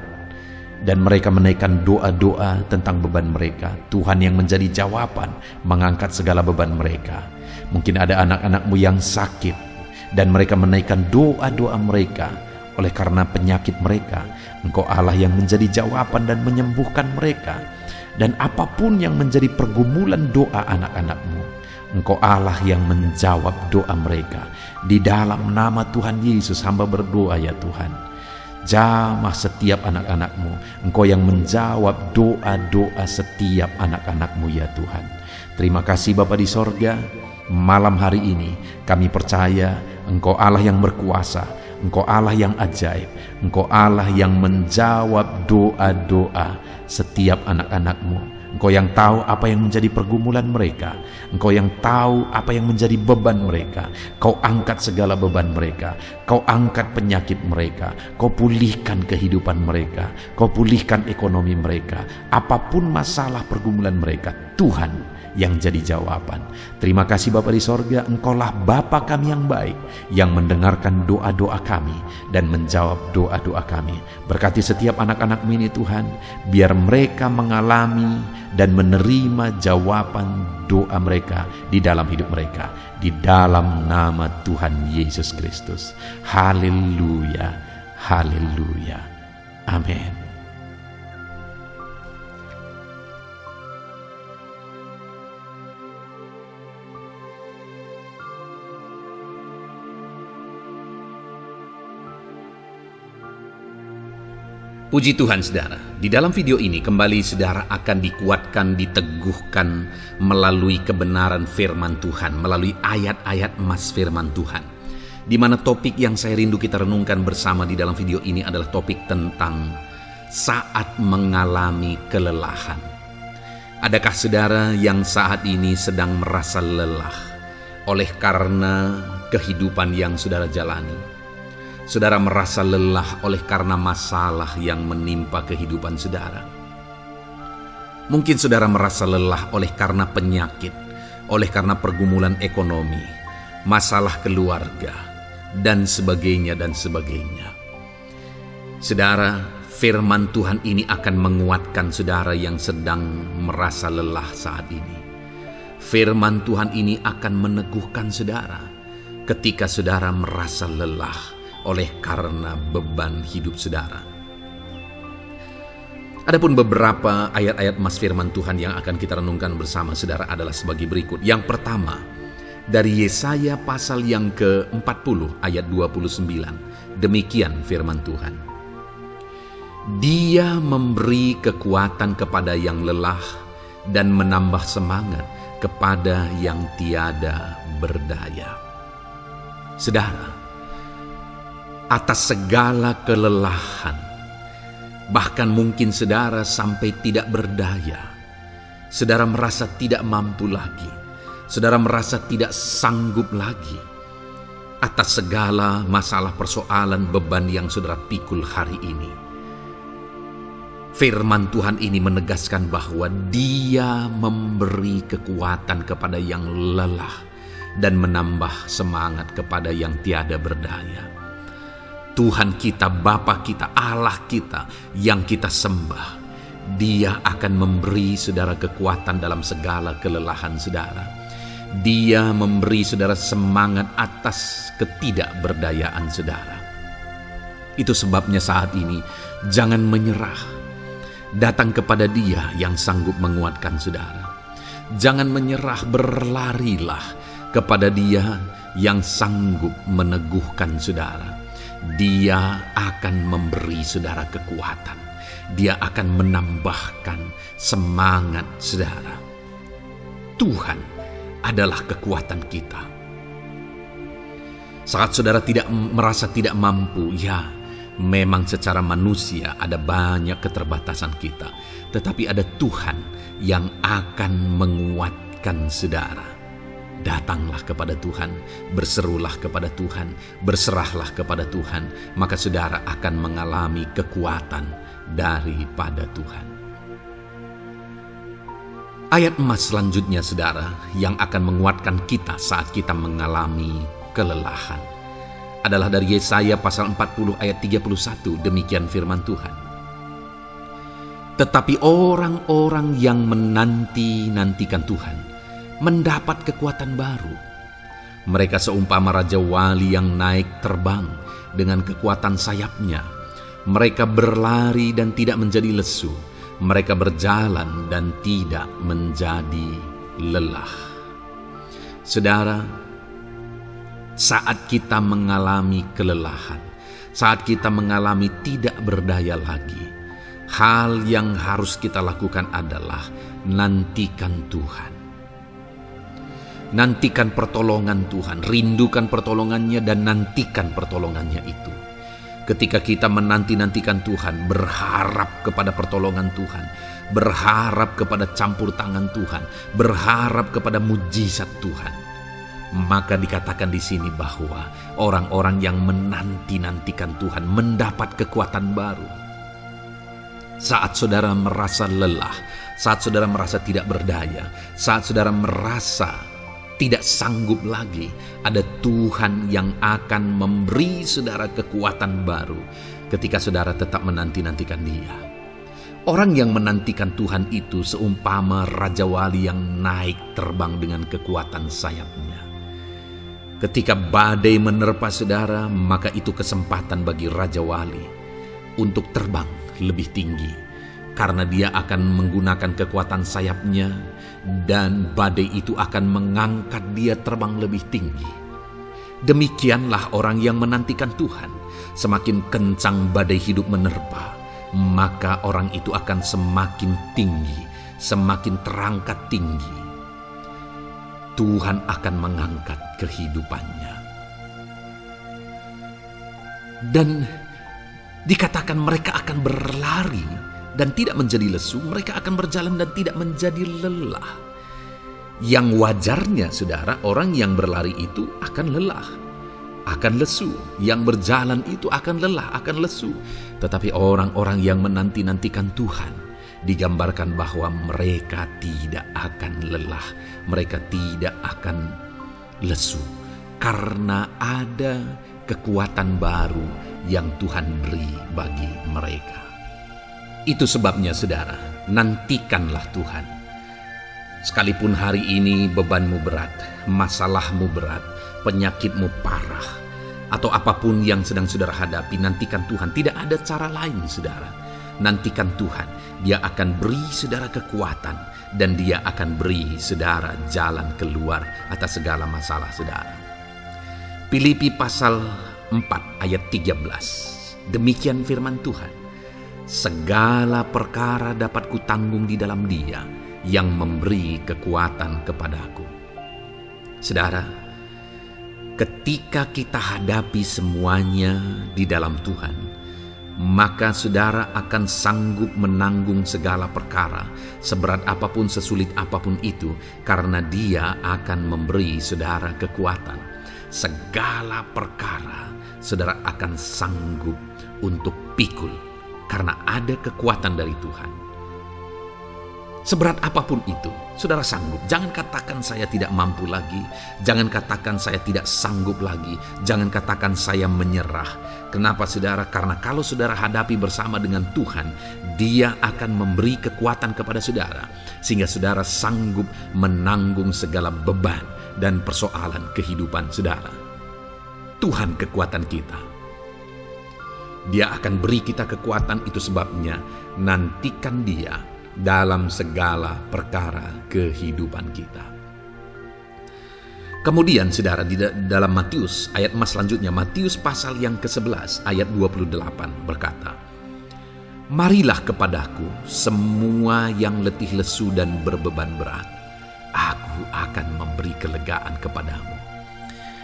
dan mereka menaikkan doa-doa tentang beban mereka. Tuhan yang menjadi jawaban, mengangkat segala beban mereka. Mungkin ada anak-anak-Mu yang sakit, dan mereka menaikkan doa-doa mereka oleh karena penyakit mereka. Engkau Allah yang menjadi jawaban dan menyembuhkan mereka. Dan apapun yang menjadi pergumulan doa anak-anak-Mu, Engkau Allah yang menjawab doa mereka. Di dalam nama Tuhan Yesus hamba berdoa ya Tuhan, jamah setiap anak-anak-Mu. Engkau yang menjawab doa-doa setiap anak-anak-Mu ya Tuhan. Terima kasih Bapa di sorga. Malam hari ini kami percaya Engkau Allah yang berkuasa, Engkau Allah yang ajaib, Engkau Allah yang menjawab doa-doa setiap anak-anak-Mu. Engkau yang tahu apa yang menjadi pergumulan mereka. Engkau yang tahu apa yang menjadi beban mereka. Kau angkat segala beban mereka. Kau angkat penyakit mereka. Kau pulihkan kehidupan mereka. Kau pulihkan ekonomi mereka. Apapun masalah pergumulan mereka, Tuhan yang jadi jawaban. Terima kasih Bapa di sorga, Engkaulah Bapa kami yang baik, yang mendengarkan doa-doa kami dan menjawab doa-doa kami. Berkati setiap anak-anak-Mu ini Tuhan, biar mereka mengalami dan menerima jawaban doa mereka di dalam hidup mereka, di dalam nama Tuhan Yesus Kristus. Haleluya, haleluya, amin. Puji Tuhan saudara, di dalam video ini kembali saudara akan dikuatkan, diteguhkan melalui kebenaran firman Tuhan, melalui ayat-ayat emas firman Tuhan. Di mana topik yang saya rindu kita renungkan bersama di dalam video ini adalah topik tentang saat mengalami kelelahan. Adakah saudara yang saat ini sedang merasa lelah oleh karena kehidupan yang saudara jalani? Saudara merasa lelah oleh karena masalah yang menimpa kehidupan saudara. Mungkin saudara merasa lelah oleh karena penyakit, oleh karena pergumulan ekonomi, masalah keluarga, dan sebagainya dan sebagainya. Saudara, firman Tuhan ini akan menguatkan saudara yang sedang merasa lelah saat ini. Firman Tuhan ini akan meneguhkan saudara ketika saudara merasa lelah oleh karena beban hidup saudara. Adapun beberapa ayat-ayat emas firman Tuhan yang akan kita renungkan bersama saudara adalah sebagai berikut. Yang pertama, dari Yesaya pasal yang ke-40 ayat 29. Demikian firman Tuhan. Dia memberi kekuatan kepada yang lelah dan menambah semangat kepada yang tiada berdaya. Saudara, atas segala kelelahan, bahkan mungkin saudara sampai tidak berdaya, saudara merasa tidak mampu lagi, saudara merasa tidak sanggup lagi, atas segala masalah persoalan beban yang saudara pikul hari ini. Firman Tuhan ini menegaskan bahwa Dia memberi kekuatan kepada yang lelah dan menambah semangat kepada yang tiada berdaya. Tuhan kita, Bapa kita, Allah kita yang kita sembah, Dia akan memberi saudara kekuatan dalam segala kelelahan saudara. Dia memberi saudara semangat atas ketidakberdayaan saudara. Itu sebabnya saat ini jangan menyerah. Datang kepada Dia yang sanggup menguatkan saudara. Jangan menyerah, berlarilah kepada Dia yang sanggup meneguhkan saudara. Dia akan memberi saudara kekuatan. Dia akan menambahkan semangat saudara. Tuhan adalah kekuatan kita. Saat saudara merasa tidak mampu, ya memang secara manusia ada banyak keterbatasan kita. Tetapi ada Tuhan yang akan menguatkan saudara. Datanglah kepada Tuhan, berserulah kepada Tuhan, berserahlah kepada Tuhan, maka saudara akan mengalami kekuatan daripada Tuhan. Ayat emas selanjutnya saudara yang akan menguatkan kita saat kita mengalami kelelahan adalah dari Yesaya pasal 40 ayat 31. Demikian firman Tuhan. Tetapi orang-orang yang menanti-nantikan Tuhan mendapat kekuatan baru. Mereka seumpama Raja Wali yang naik terbang dengan kekuatan sayapnya. Mereka berlari dan tidak menjadi lesu. Mereka berjalan dan tidak menjadi lelah. Saudara, saat kita mengalami kelelahan, saat kita mengalami tidak berdaya lagi, hal yang harus kita lakukan adalah nantikan Tuhan. Nantikan pertolongan Tuhan, rindukan pertolongannya dan nantikan pertolongannya itu. Ketika kita menanti-nantikan Tuhan, berharap kepada pertolongan Tuhan, berharap kepada campur tangan Tuhan, berharap kepada mujizat Tuhan, maka dikatakan di sini bahwa orang-orang yang menanti-nantikan Tuhan mendapat kekuatan baru. Saat saudara merasa lelah, saat saudara merasa tidak berdaya, saat saudara merasa tidak sanggup lagi, ada Tuhan yang akan memberi saudara kekuatan baru ketika saudara tetap menanti-nantikan Dia. Orang yang menantikan Tuhan itu seumpama Raja Wali yang naik terbang dengan kekuatan sayapnya. Ketika badai menerpa saudara, maka itu kesempatan bagi Raja Wali untuk terbang lebih tinggi, karena dia akan menggunakan kekuatan sayapnya dan badai itu akan mengangkat dia terbang lebih tinggi. Demikianlah orang yang menantikan Tuhan. Semakin kencang badai hidup menerpa, maka orang itu akan semakin tinggi, semakin terangkat tinggi. Tuhan akan mengangkat kehidupannya. Dan dikatakan mereka akan berlari dan tidak menjadi lesu, mereka akan berjalan dan tidak menjadi lelah. Yang wajarnya, saudara, orang yang berlari itu akan lelah, akan lesu. Yang berjalan itu akan lelah, akan lesu. Tetapi orang-orang yang menanti-nantikan Tuhan, digambarkan bahwa mereka tidak akan lelah, mereka tidak akan lesu, karena ada kekuatan baru yang Tuhan beri bagi mereka. Itu sebabnya, saudara, nantikanlah Tuhan. Sekalipun hari ini bebanmu berat, masalahmu berat, penyakitmu parah, atau apapun yang sedang saudara hadapi, nantikan Tuhan. Tidak ada cara lain, saudara. Nantikan Tuhan. Dia akan beri saudara kekuatan, dan Dia akan beri saudara jalan keluar atas segala masalah saudara. Filipi pasal 4 ayat 13. Demikian firman Tuhan. Segala perkara dapat kutanggung di dalam Dia yang memberi kekuatan kepadaku. Saudara, ketika kita hadapi semuanya di dalam Tuhan, maka saudara akan sanggup menanggung segala perkara, seberat apapun, sesulit apapun itu, karena Dia akan memberi saudara kekuatan. Segala perkara saudara akan sanggup untuk pikul, karena ada kekuatan dari Tuhan. Seberat apapun itu, saudara sanggup. Jangan katakan saya tidak mampu lagi. Jangan katakan saya tidak sanggup lagi. Jangan katakan saya menyerah. Kenapa, saudara? Karena kalau saudara hadapi bersama dengan Tuhan, Dia akan memberi kekuatan kepada saudara, sehingga saudara sanggup menanggung segala beban dan persoalan kehidupan saudara. Tuhan kekuatan kita. Dia akan beri kita kekuatan, itu sebabnya nantikan Dia dalam segala perkara kehidupan kita. Kemudian saudara, di dalam Matius, ayat selanjutnya, Matius pasal yang ke-11 ayat 28 berkata, "Marilah kepadaku semua yang letih lesu dan berbeban berat, aku akan memberi kelegaan kepadamu."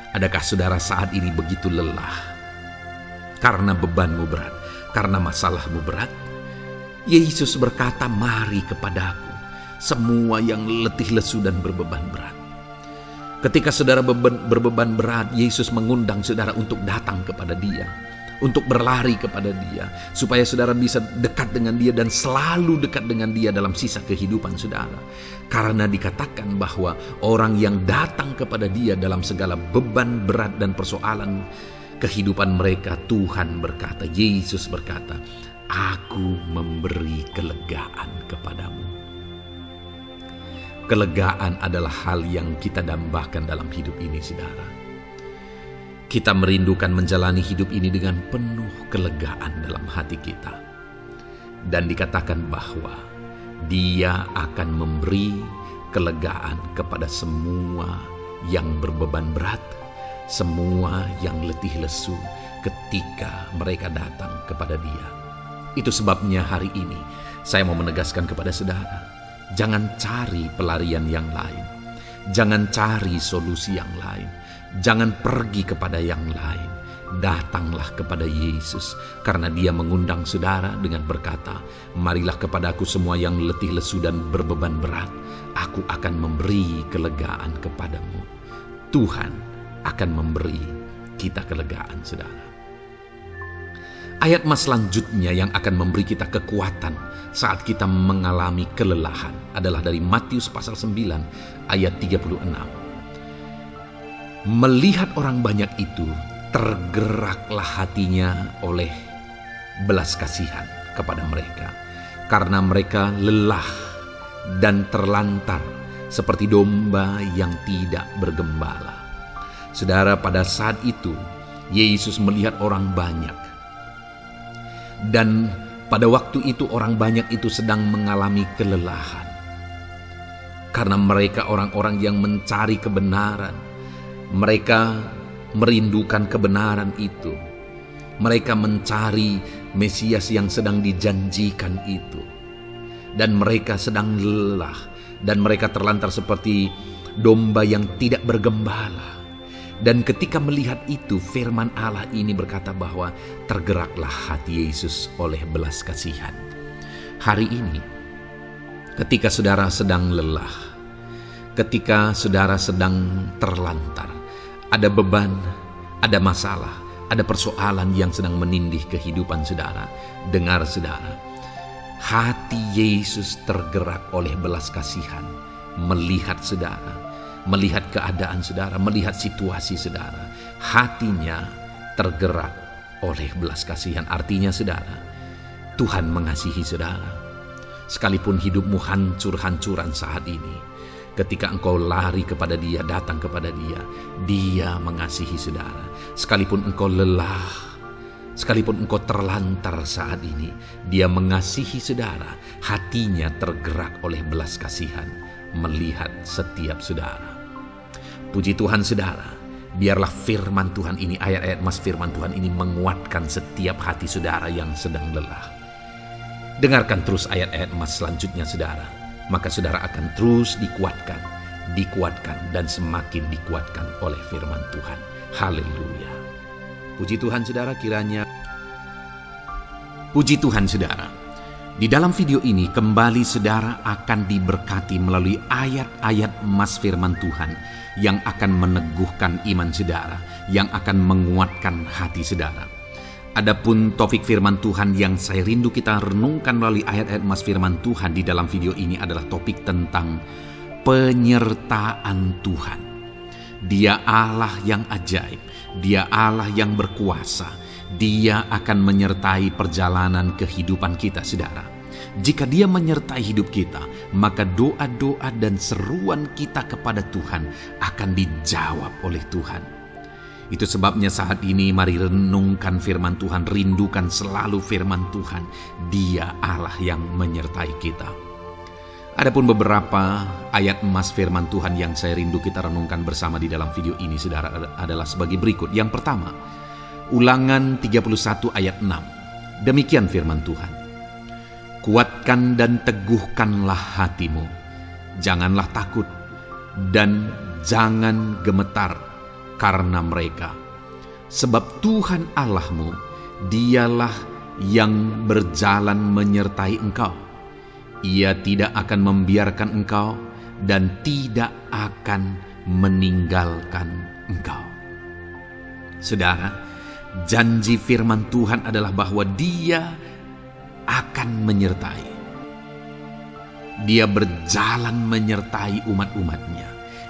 Adakah saudara saat ini begitu lelah karena bebanmu berat, karena masalahmu berat? Yesus berkata, "Mari kepadaku semua yang letih lesu dan berbeban berat." Ketika saudara berbeban berat, Yesus mengundang saudara untuk datang kepada Dia, untuk berlari kepada Dia, supaya saudara bisa dekat dengan Dia dan selalu dekat dengan Dia dalam sisa kehidupan saudara. Karena dikatakan bahwa orang yang datang kepada Dia dalam segala beban berat dan persoalan kehidupan mereka, Tuhan berkata, Yesus berkata, "Aku memberi kelegaan kepadamu." Kelegaan adalah hal yang kita dambakan dalam hidup ini, saudara. Kita merindukan menjalani hidup ini dengan penuh kelegaan dalam hati kita. Dan dikatakan bahwa Dia akan memberi kelegaan kepada semua yang berbeban berat, semua yang letih lesu ketika mereka datang kepada Dia. Itu sebabnya hari ini saya mau menegaskan kepada saudara, jangan cari pelarian yang lain. Jangan cari solusi yang lain. Jangan pergi kepada yang lain. Datanglah kepada Yesus, karena Dia mengundang saudara dengan berkata, "Marilah kepadaku semua yang letih lesu dan berbeban berat, aku akan memberi kelegaan kepadamu." Tuhan akan memberi kita kelegaan, saudara. Ayat selanjutnya yang akan memberi kita kekuatan saat kita mengalami kelelahan adalah dari Matius pasal 9 ayat 36. Melihat orang banyak itu, tergeraklah hatinya oleh belas kasihan kepada mereka, karena mereka lelah dan terlantar seperti domba yang tidak bergembala. Saudara, pada saat itu Yesus melihat orang banyak, dan pada waktu itu orang banyak itu sedang mengalami kelelahan. Karena mereka orang-orang yang mencari kebenaran. Mereka merindukan kebenaran itu. Mereka mencari Mesias yang sedang dijanjikan itu. Dan mereka sedang lelah, dan mereka terlantar seperti domba yang tidak bergembala. Dan ketika melihat itu, firman Allah ini berkata bahwa tergeraklah hati Yesus oleh belas kasihan. Hari ini, ketika saudara sedang lelah, ketika saudara sedang terlantar, ada beban, ada masalah, ada persoalan yang sedang menindih kehidupan saudara, dengar saudara, hati Yesus tergerak oleh belas kasihan, melihat saudara, melihat keadaan saudara, melihat situasi saudara. Hatinya tergerak oleh belas kasihan. Artinya saudara, Tuhan mengasihi saudara. Sekalipun hidupmu hancur-hancuran saat ini, ketika engkau lari kepada Dia, datang kepada Dia, Dia mengasihi saudara. Sekalipun engkau lelah, sekalipun engkau terlantar saat ini, Dia mengasihi saudara. Hatinya tergerak oleh belas kasihan melihat setiap saudara. Puji Tuhan saudara, biarlah firman Tuhan ini, ayat-ayat mas firman Tuhan ini menguatkan setiap hati saudara yang sedang lelah. Dengarkan terus ayat-ayat mas selanjutnya saudara, maka saudara akan terus dikuatkan, dan semakin dikuatkan oleh firman Tuhan. Haleluya. Puji Tuhan saudara, puji Tuhan saudara. Di dalam video ini kembali saudara akan diberkati melalui ayat-ayat emas firman Tuhan yang akan meneguhkan iman saudara, yang akan menguatkan hati saudara. Adapun topik firman Tuhan yang saya rindu kita renungkan melalui ayat-ayat emas firman Tuhan di dalam video ini adalah topik tentang penyertaan Tuhan. Dia Allah yang ajaib, Dia Allah yang berkuasa. Dia akan menyertai perjalanan kehidupan kita saudara. Jika Dia menyertai hidup kita, maka doa-doa dan seruan kita kepada Tuhan akan dijawab oleh Tuhan. Itu sebabnya saat ini mari renungkan firman Tuhan, rindukan selalu firman Tuhan. Dia Allah yang menyertai kita. Adapun beberapa ayat emas firman Tuhan yang saya rindu kita renungkan bersama di dalam video ini saudara adalah sebagai berikut. Yang pertama, Ulangan 31 ayat 6. Demikian firman Tuhan. Kuatkan dan teguhkanlah hatimu. Janganlah takut dan jangan gemetar karena mereka. Sebab Tuhan Allahmu, Dialah yang berjalan menyertai engkau. Ia tidak akan membiarkan engkau dan tidak akan meninggalkan engkau. Saudara, janji firman Tuhan adalah bahwa Dia akan menyertai. Dia berjalan menyertai umat-umatnya.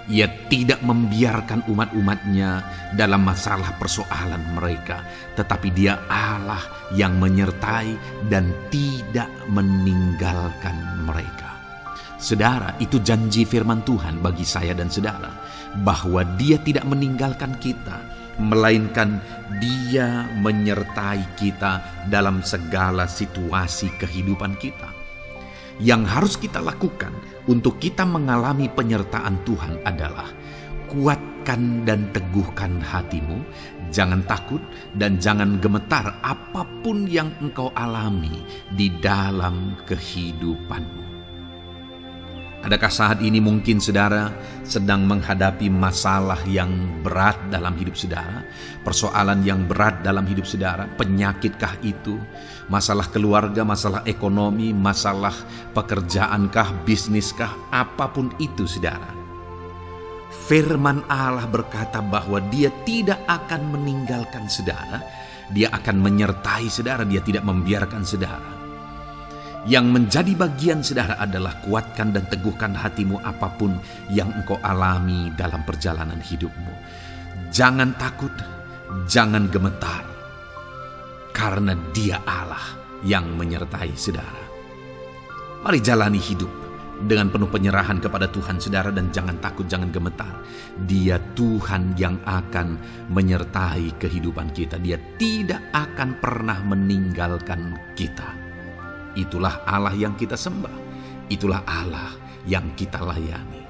Ia tidak membiarkan umat-umatnya dalam masalah persoalan mereka. Tetapi Dia Allah yang menyertai dan tidak meninggalkan mereka. Saudara, itu janji firman Tuhan bagi saya dan saudara. Bahwa Dia tidak meninggalkan kita, melainkan Dia menyertai kita dalam segala situasi kehidupan kita. Yang harus kita lakukan untuk kita mengalami penyertaan Tuhan adalah kuatkan dan teguhkan hatimu, jangan takut dan jangan gemetar apapun yang engkau alami di dalam kehidupanmu. Adakah saat ini mungkin saudara sedang menghadapi masalah yang berat dalam hidup saudara? Persoalan yang berat dalam hidup saudara? Penyakitkah itu? Masalah keluarga, masalah ekonomi, masalah pekerjaankah, bisniskah? Apapun itu saudara. Firman Allah berkata bahwa Dia tidak akan meninggalkan saudara. Dia akan menyertai saudara, Dia tidak membiarkan saudara. Yang menjadi bagian saudara adalah kuatkan dan teguhkan hatimu apapun yang engkau alami dalam perjalanan hidupmu. Jangan takut, jangan gemetar, karena Dia Allah yang menyertai saudara. Mari jalani hidup dengan penuh penyerahan kepada Tuhan saudara, dan jangan takut, jangan gemetar. Dia Tuhan yang akan menyertai kehidupan kita. Dia tidak akan pernah meninggalkan kita. Itulah Allah yang kita sembah. Itulah Allah yang kita layani.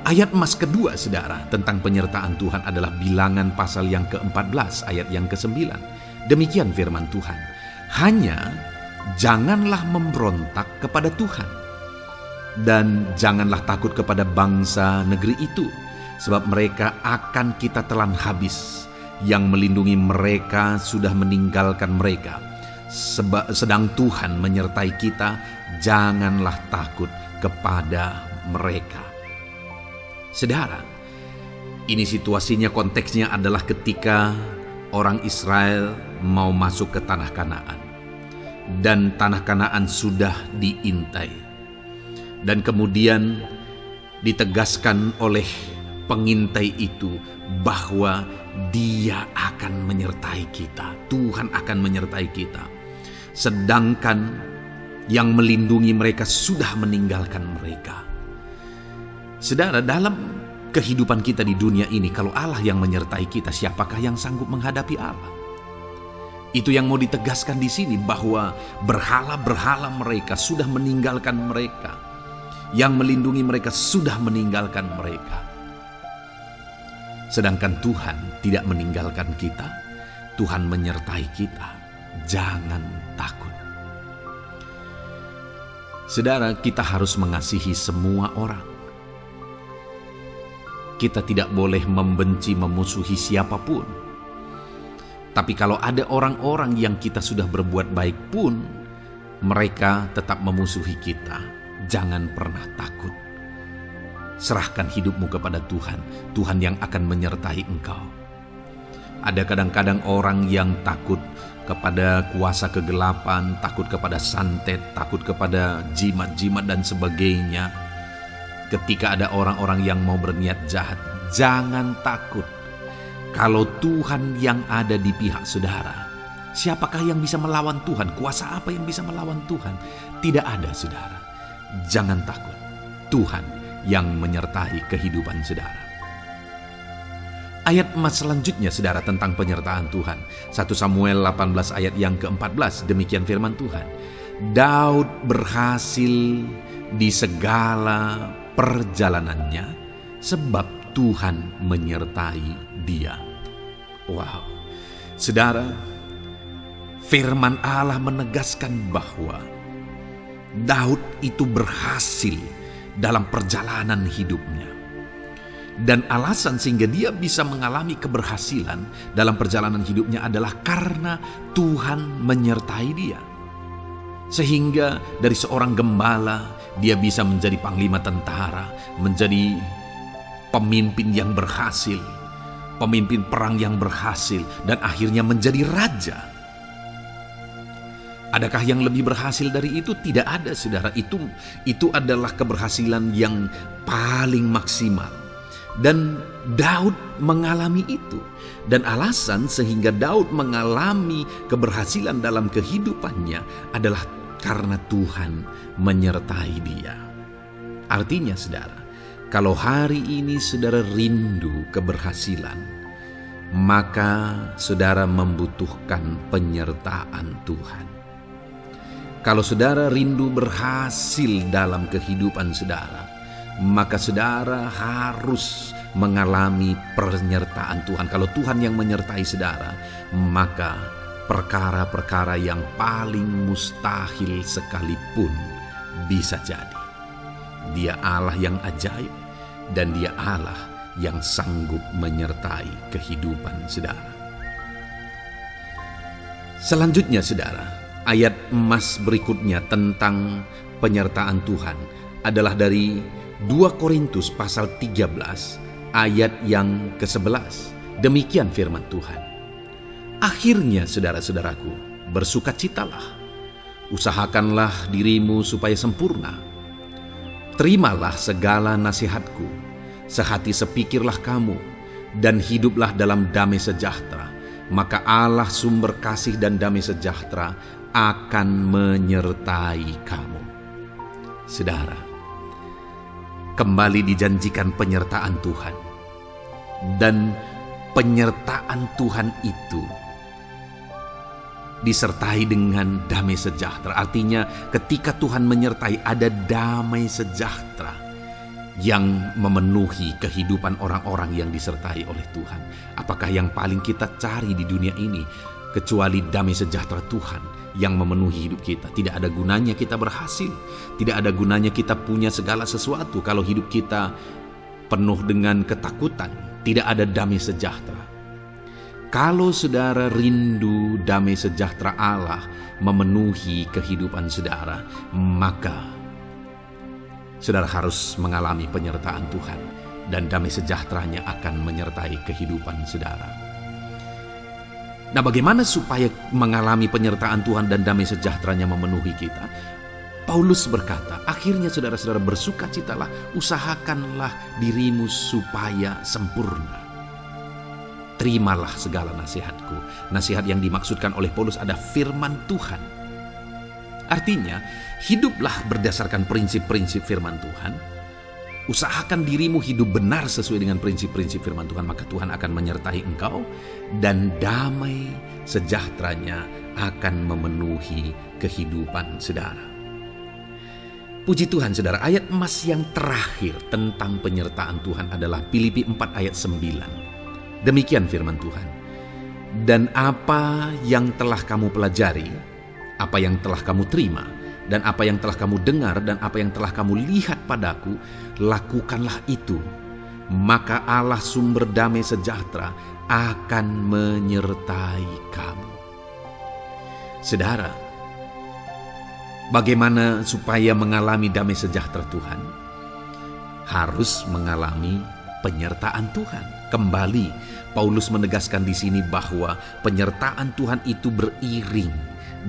Ayat emas kedua saudara tentang penyertaan Tuhan adalah Bilangan pasal yang ke-14 ayat yang ke-9. Demikian firman Tuhan. Hanya janganlah memberontak kepada Tuhan, dan janganlah takut kepada bangsa negeri itu, sebab mereka akan kita telan habis. Yang melindungi mereka sudah meninggalkan mereka. Sedang Tuhan menyertai kita, janganlah takut kepada mereka. Saudara, ini situasinya, konteksnya adalah ketika orang Israel mau masuk ke tanah Kanaan. Dan tanah Kanaan sudah diintai. Dan kemudian ditegaskan oleh pengintai itu bahwa Dia akan menyertai kita. Tuhan akan menyertai kita. Sedangkan yang melindungi mereka sudah meninggalkan mereka. Saudara, dalam kehidupan kita di dunia ini, kalau Allah yang menyertai kita, siapakah yang sanggup menghadapi Allah? Itu yang mau ditegaskan di sini, bahwa berhala-berhala mereka sudah meninggalkan mereka. Yang melindungi mereka sudah meninggalkan mereka. Sedangkan Tuhan tidak meninggalkan kita. Tuhan menyertai kita. Jangan takut. Saudara, kita harus mengasihi semua orang. Kita tidak boleh membenci, memusuhi siapapun. Tapi kalau ada orang-orang yang kita sudah berbuat baik pun, mereka tetap memusuhi kita. Jangan pernah takut. Serahkan hidupmu kepada Tuhan. Tuhan yang akan menyertai engkau. Ada kadang-kadang orang yang takut kepada kuasa kegelapan, takut kepada santet, takut kepada jimat-jimat dan sebagainya. Ketika ada orang-orang yang mau berniat jahat, jangan takut. Kalau Tuhan yang ada di pihak saudara, siapakah yang bisa melawan Tuhan? Kuasa apa yang bisa melawan Tuhan? Tidak ada, saudara. Jangan takut. Tuhan yang menyertai kehidupan saudara. Ayat emas selanjutnya, saudara, tentang penyertaan Tuhan. 1 Samuel 18 ayat yang ke-14, demikian firman Tuhan. Daud berhasil di segala perjalanannya, sebab Tuhan menyertai dia. Wow, saudara, firman Allah menegaskan bahwa Daud itu berhasil dalam perjalanan hidupnya. Dan alasan sehingga dia bisa mengalami keberhasilan dalam perjalanan hidupnya adalah karena Tuhan menyertai dia. Sehingga dari seorang gembala, dia bisa menjadi panglima tentara, menjadi pemimpin yang berhasil, pemimpin perang yang berhasil, dan akhirnya menjadi raja. Adakah yang lebih berhasil dari itu? Tidak ada, saudara. Itu adalah keberhasilan yang paling maksimal. Dan Daud mengalami itu. Dan alasan sehingga Daud mengalami keberhasilan dalam kehidupannya adalah karena Tuhan menyertai dia. Artinya, saudara, kalau hari ini saudara rindu keberhasilan, maka saudara membutuhkan penyertaan Tuhan. Kalau saudara rindu berhasil dalam kehidupan saudara, maka saudara harus mengalami penyertaan Tuhan. Kalau Tuhan yang menyertai saudara, maka perkara-perkara yang paling mustahil sekalipun bisa jadi. Dia Allah yang ajaib, dan Dia Allah yang sanggup menyertai kehidupan saudara. Selanjutnya, saudara, ayat emas berikutnya tentang penyertaan Tuhan adalah dari 2 Korintus pasal 13 ayat yang ke-11. Demikian firman Tuhan. Akhirnya, saudara-saudaraku, bersukacitalah. Usahakanlah dirimu supaya sempurna. Terimalah segala nasihatku. Sehati sepikirlah kamu, dan hiduplah dalam damai sejahtera. Maka Allah sumber kasih dan damai sejahtera akan menyertai kamu. Saudara, kembali dijanjikan penyertaan Tuhan. Dan penyertaan Tuhan itu disertai dengan damai sejahtera. Artinya ketika Tuhan menyertai, ada damai sejahtera yang memenuhi kehidupan orang-orang yang disertai oleh Tuhan. Apakah yang paling kita cari di dunia ini kecuali damai sejahtera Tuhan yang memenuhi hidup kita. Tidak ada gunanya kita berhasil, tidak ada gunanya kita punya segala sesuatu kalau hidup kita penuh dengan ketakutan, tidak ada damai sejahtera. Kalau saudara rindu damai sejahtera Allah memenuhi kehidupan saudara, maka saudara harus mengalami penyertaan Tuhan, dan damai sejahteranya akan menyertai kehidupan saudara. Nah, bagaimana supaya mengalami penyertaan Tuhan dan damai sejahteranya memenuhi kita? Paulus berkata, akhirnya saudara-saudara bersukacitalah, usahakanlah dirimu supaya sempurna. Terimalah segala nasihatku. Nasihat yang dimaksudkan oleh Paulus ada firman Tuhan. Artinya, hiduplah berdasarkan prinsip-prinsip firman Tuhan. Usahakan dirimu hidup benar sesuai dengan prinsip-prinsip firman Tuhan, maka Tuhan akan menyertai engkau dan damai sejahteranya akan memenuhi kehidupan saudara. Puji Tuhan saudara, ayat emas yang terakhir tentang penyertaan Tuhan adalah Filipi 4 ayat 9. Demikian firman Tuhan. Dan apa yang telah kamu pelajari, apa yang telah kamu terima, dan apa yang telah kamu dengar, dan apa yang telah kamu lihat padaku, lakukanlah itu. Maka Allah sumber damai sejahtera akan menyertai kamu. Saudara, bagaimana supaya mengalami damai sejahtera Tuhan? Harus mengalami penyertaan Tuhan. Kembali, Paulus menegaskan di sini bahwa penyertaan Tuhan itu beriring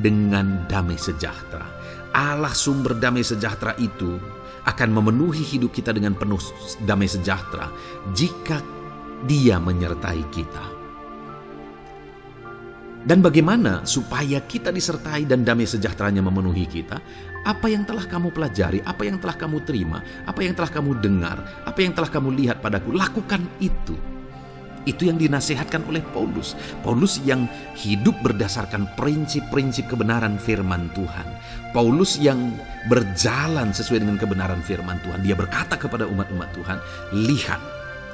dengan damai sejahtera. Allah sumber damai sejahtera itu akan memenuhi hidup kita dengan penuh damai sejahtera jika Dia menyertai kita. Dan bagaimana supaya kita disertai dan damai sejahteranya memenuhi kita? Apa yang telah kamu pelajari, apa yang telah kamu terima, apa yang telah kamu dengar, apa yang telah kamu lihat padaku, lakukan itu. Itu yang dinasihatkan oleh Paulus. Paulus yang hidup berdasarkan prinsip-prinsip kebenaran firman Tuhan. Paulus yang berjalan sesuai dengan kebenaran firman Tuhan. Dia berkata kepada umat-umat Tuhan, lihat,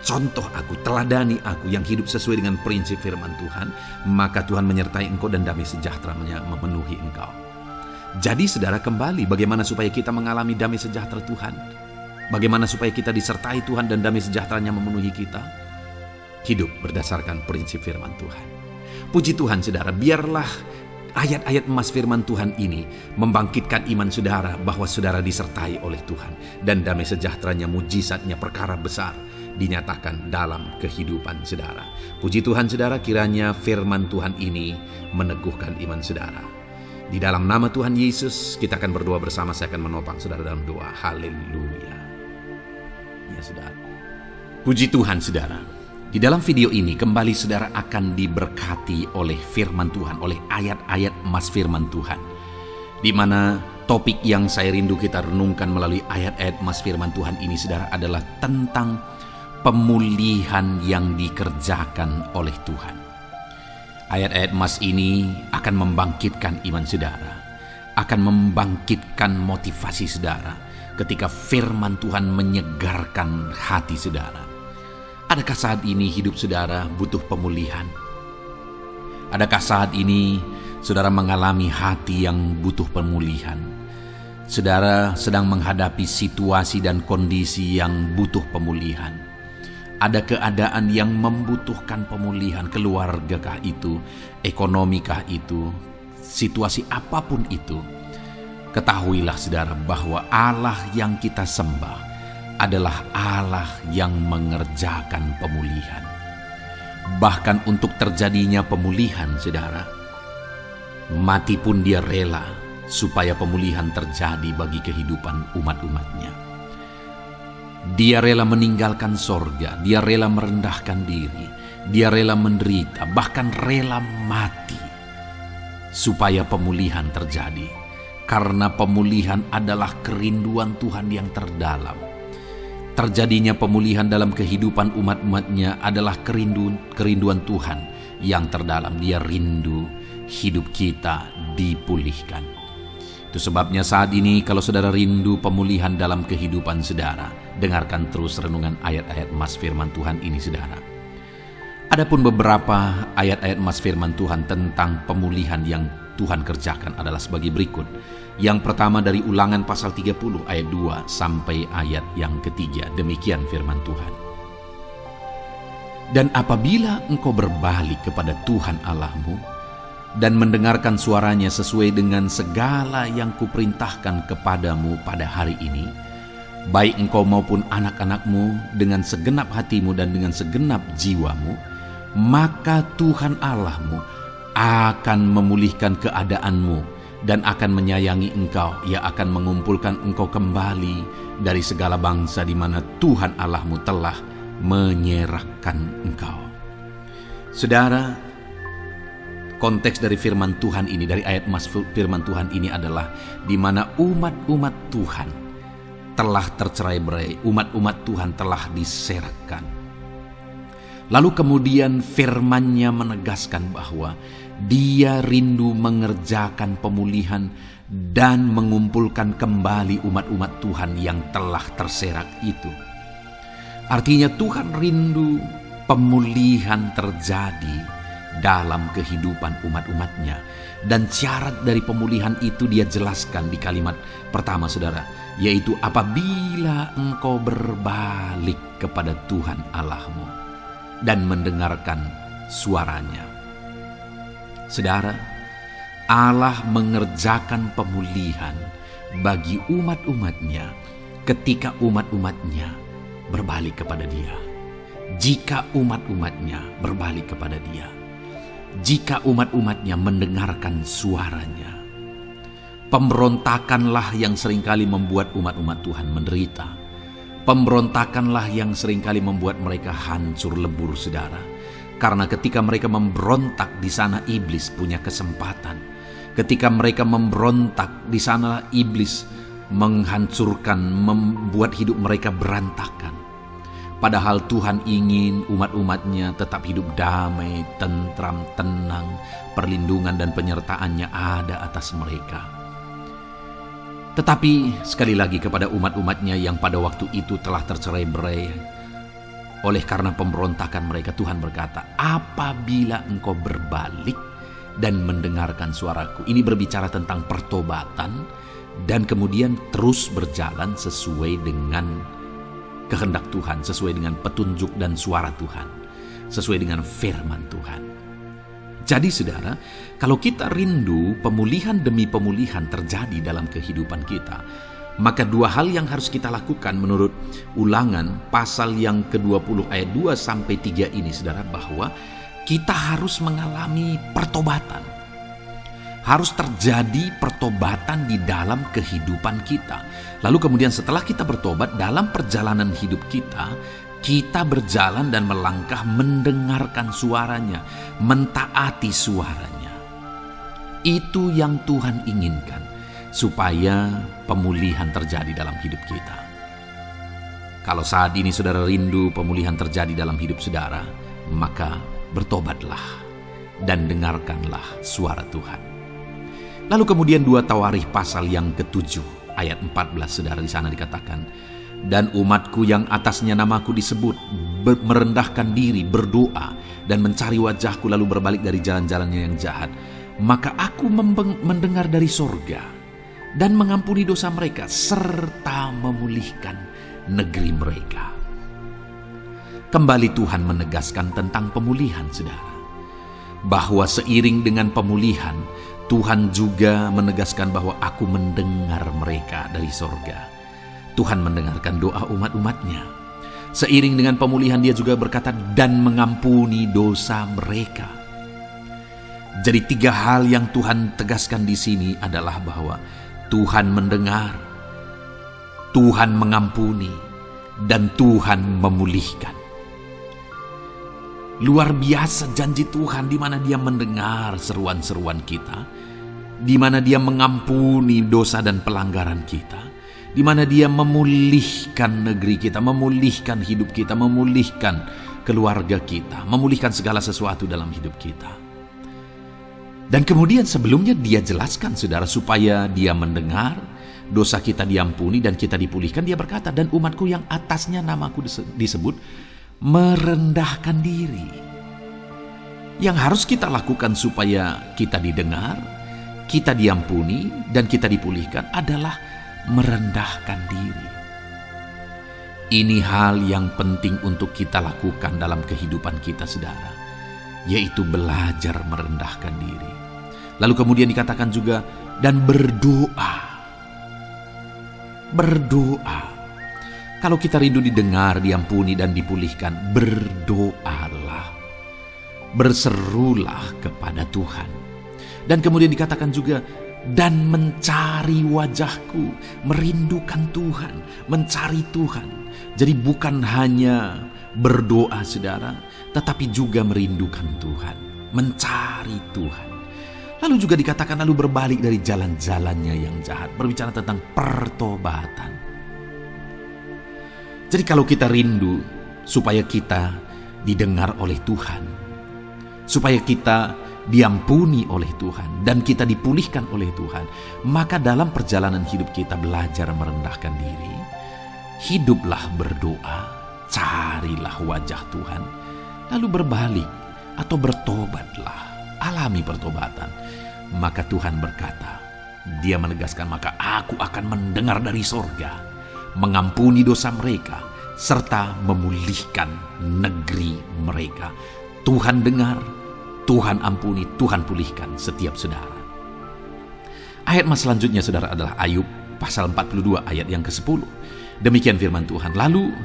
contoh aku, teladani aku yang hidup sesuai dengan prinsip firman Tuhan, maka Tuhan menyertai engkau dan damai sejahteranya memenuhi engkau. Jadi saudara, kembali bagaimana supaya kita mengalami damai sejahtera Tuhan? Bagaimana supaya kita disertai Tuhan dan damai sejahteranya memenuhi kita? Hidup berdasarkan prinsip firman Tuhan. Puji Tuhan saudara, biarlah ayat-ayat emas firman Tuhan ini membangkitkan iman saudara bahwa saudara disertai oleh Tuhan. Dan damai sejahteranya, mujizatnya, perkara besar dinyatakan dalam kehidupan saudara. Puji Tuhan saudara, kiranya firman Tuhan ini meneguhkan iman saudara. Di dalam nama Tuhan Yesus kita akan berdoa bersama. Saya akan menopang saudara dalam doa. Haleluya. Ya saudara. Puji Tuhan saudara. Di dalam video ini kembali saudara akan diberkati oleh firman Tuhan, oleh ayat-ayat emas firman Tuhan. Di mana topik yang saya rindu kita renungkan melalui ayat-ayat emas firman Tuhan ini saudara adalah tentang pemulihan yang dikerjakan oleh Tuhan. Ayat-ayat emas ini akan membangkitkan iman saudara, akan membangkitkan motivasi saudara ketika firman Tuhan menyegarkan hati saudara. Adakah saat ini hidup saudara butuh pemulihan? Adakah saat ini saudara mengalami hati yang butuh pemulihan? Saudara sedang menghadapi situasi dan kondisi yang butuh pemulihan. Ada keadaan yang membutuhkan pemulihan, keluargakah itu, ekonomikah itu, situasi apapun itu. Ketahuilah saudara bahwa Allah yang kita sembah adalah Allah yang mengerjakan pemulihan. Bahkan untuk terjadinya pemulihan saudara, mati pun Dia rela supaya pemulihan terjadi bagi kehidupan umat-umatnya. Dia rela meninggalkan sorga, Dia rela merendahkan diri, Dia rela menderita, bahkan rela mati supaya pemulihan terjadi. Karena pemulihan adalah kerinduan Tuhan yang terdalam. Terjadinya pemulihan dalam kehidupan umat-umatnya adalah kerinduan Tuhan yang terdalam. Dia rindu hidup kita dipulihkan. Itu sebabnya saat ini kalau saudara rindu pemulihan dalam kehidupan saudara, dengarkan terus renungan ayat-ayat emas firman Tuhan ini saudara. Adapun beberapa ayat-ayat emas firman Tuhan tentang pemulihan yang Tuhan kerjakan adalah sebagai berikut. Yang pertama dari Ulangan pasal 30 ayat 2 sampai ayat yang ketiga. Demikian firman Tuhan. Dan apabila engkau berbalik kepada Tuhan Allahmu dan mendengarkan suaranya sesuai dengan segala yang kuperintahkan kepadamu pada hari ini, baik engkau maupun anak-anakmu dengan segenap hatimu dan dengan segenap jiwamu, maka Tuhan Allahmu akan memulihkan keadaanmu dan akan menyayangi engkau. Ia akan mengumpulkan engkau kembali dari segala bangsa di mana Tuhan Allahmu telah menyerahkan engkau. Saudara, konteks dari firman Tuhan ini, dari ayat firman Tuhan ini adalah di mana umat-umat Tuhan telah tercerai-berai, umat-umat Tuhan telah diserakkan. Lalu kemudian firman-Nya menegaskan bahwa Dia rindu mengerjakan pemulihan dan mengumpulkan kembali umat-umat Tuhan yang telah terserak itu. Artinya Tuhan rindu pemulihan terjadi dalam kehidupan umat-umatnya. Dan syarat dari pemulihan itu Dia jelaskan di kalimat pertama, saudara, yaitu apabila engkau berbalik kepada Tuhan Allahmu dan mendengarkan suaranya. Saudara, Allah mengerjakan pemulihan bagi umat-umatnya ketika umat-umatnya berbalik kepada Dia. Jika umat-umatnya berbalik kepada Dia, jika umat-umatnya mendengarkan suaranya. Pemberontakanlah yang seringkali membuat umat-umat Tuhan menderita. Pemberontakanlah yang seringkali membuat mereka hancur lebur, saudara. Karena ketika mereka memberontak, di sana iblis punya kesempatan. Ketika mereka memberontak, di sana iblis menghancurkan, membuat hidup mereka berantakan. Padahal Tuhan ingin umat-umatnya tetap hidup damai, tentram, tenang, perlindungan dan penyertaan-Nya ada atas mereka. Tetapi sekali lagi kepada umat-umatnya yang pada waktu itu telah tercerai-berai oleh karena pemberontakan mereka, Tuhan berkata, apabila engkau berbalik dan mendengarkan suaraku. Ini berbicara tentang pertobatan dan kemudian terus berjalan sesuai dengan kehendak Tuhan, sesuai dengan petunjuk dan suara Tuhan, sesuai dengan firman Tuhan. Jadi saudara, kalau kita rindu pemulihan demi pemulihan terjadi dalam kehidupan kita, maka dua hal yang harus kita lakukan menurut Ulangan pasal yang ke-20 ayat 2 sampai 3 ini, saudara, bahwa kita harus mengalami pertobatan. Harus terjadi pertobatan di dalam kehidupan kita. Lalu kemudian setelah kita bertobat, dalam perjalanan hidup kita berjalan dan melangkah mendengarkan suaranya, mentaati suaranya. Itu yang Tuhan inginkan, supaya pemulihan terjadi dalam hidup kita. Kalau saat ini saudara rindu pemulihan terjadi dalam hidup saudara, maka bertobatlah dan dengarkanlah suara Tuhan. Lalu kemudian 2 Tawarikh pasal yang ke-7 ayat 14, saudara, di sana dikatakan, dan umatku yang atasnya namaku disebut merendahkan diri, berdoa dan mencari wajahku lalu berbalik dari jalan-jalannya yang jahat, maka aku mendengar dari sorga dan mengampuni dosa mereka serta memulihkan negeri mereka. Kembali Tuhan menegaskan tentang pemulihan, saudara, bahwa seiring dengan pemulihan Tuhan juga menegaskan bahwa aku mendengar mereka dari sorga. Tuhan mendengarkan doa umat-umatnya. Seiring dengan pemulihan Dia juga berkata dan mengampuni dosa mereka. Jadi 3 hal yang Tuhan tegaskan di sini adalah bahwa Tuhan mendengar, Tuhan mengampuni, dan Tuhan memulihkan. Luar biasa janji Tuhan, di mana Dia mendengar seruan-seruan kita, di mana Dia mengampuni dosa dan pelanggaran kita, di mana Dia memulihkan negeri kita, memulihkan hidup kita, memulihkan keluarga kita, memulihkan segala sesuatu dalam hidup kita. Dan kemudian sebelumnya Dia jelaskan, saudara, supaya Dia mendengar, dosa kita diampuni dan kita dipulihkan. Dia berkata, dan umatku yang atasnya namaku disebut merendahkan diri. Yang harus kita lakukan supaya kita didengar, kita diampuni dan kita dipulihkan adalah merendahkan diri. Ini hal yang penting untuk kita lakukan dalam kehidupan kita, saudara, yaitu belajar merendahkan diri. Lalu kemudian dikatakan juga, dan berdoa. Berdoa. Kalau kita rindu didengar, diampuni, dan dipulihkan, berdoalah. Berserulah kepada Tuhan. Dan kemudian dikatakan juga, dan mencari wajahku, merindukan Tuhan, mencari Tuhan. Jadi bukan hanya berdoa, saudara, tetapi juga merindukan Tuhan, mencari Tuhan. Lalu juga dikatakan lalu berbalik dari jalan-jalannya yang jahat, berbicara tentang pertobatan. Jadi kalau kita rindu supaya kita didengar oleh Tuhan, supaya kita diampuni oleh Tuhan, dan kita dipulihkan oleh Tuhan, maka dalam perjalanan hidup kita belajar merendahkan diri, hiduplah berdoa, carilah wajah Tuhan, lalu berbalik atau bertobatlah, alami pertobatan. Maka Tuhan berkata, Dia menegaskan, maka aku akan mendengar dari sorga, mengampuni dosa mereka, serta memulihkan negeri mereka. Tuhan dengar, Tuhan ampuni, Tuhan pulihkan setiap saudara. Ayat mas selanjutnya, saudara, adalah Ayub pasal 42 ayat yang ke-10. Demikian firman Tuhan. Lalu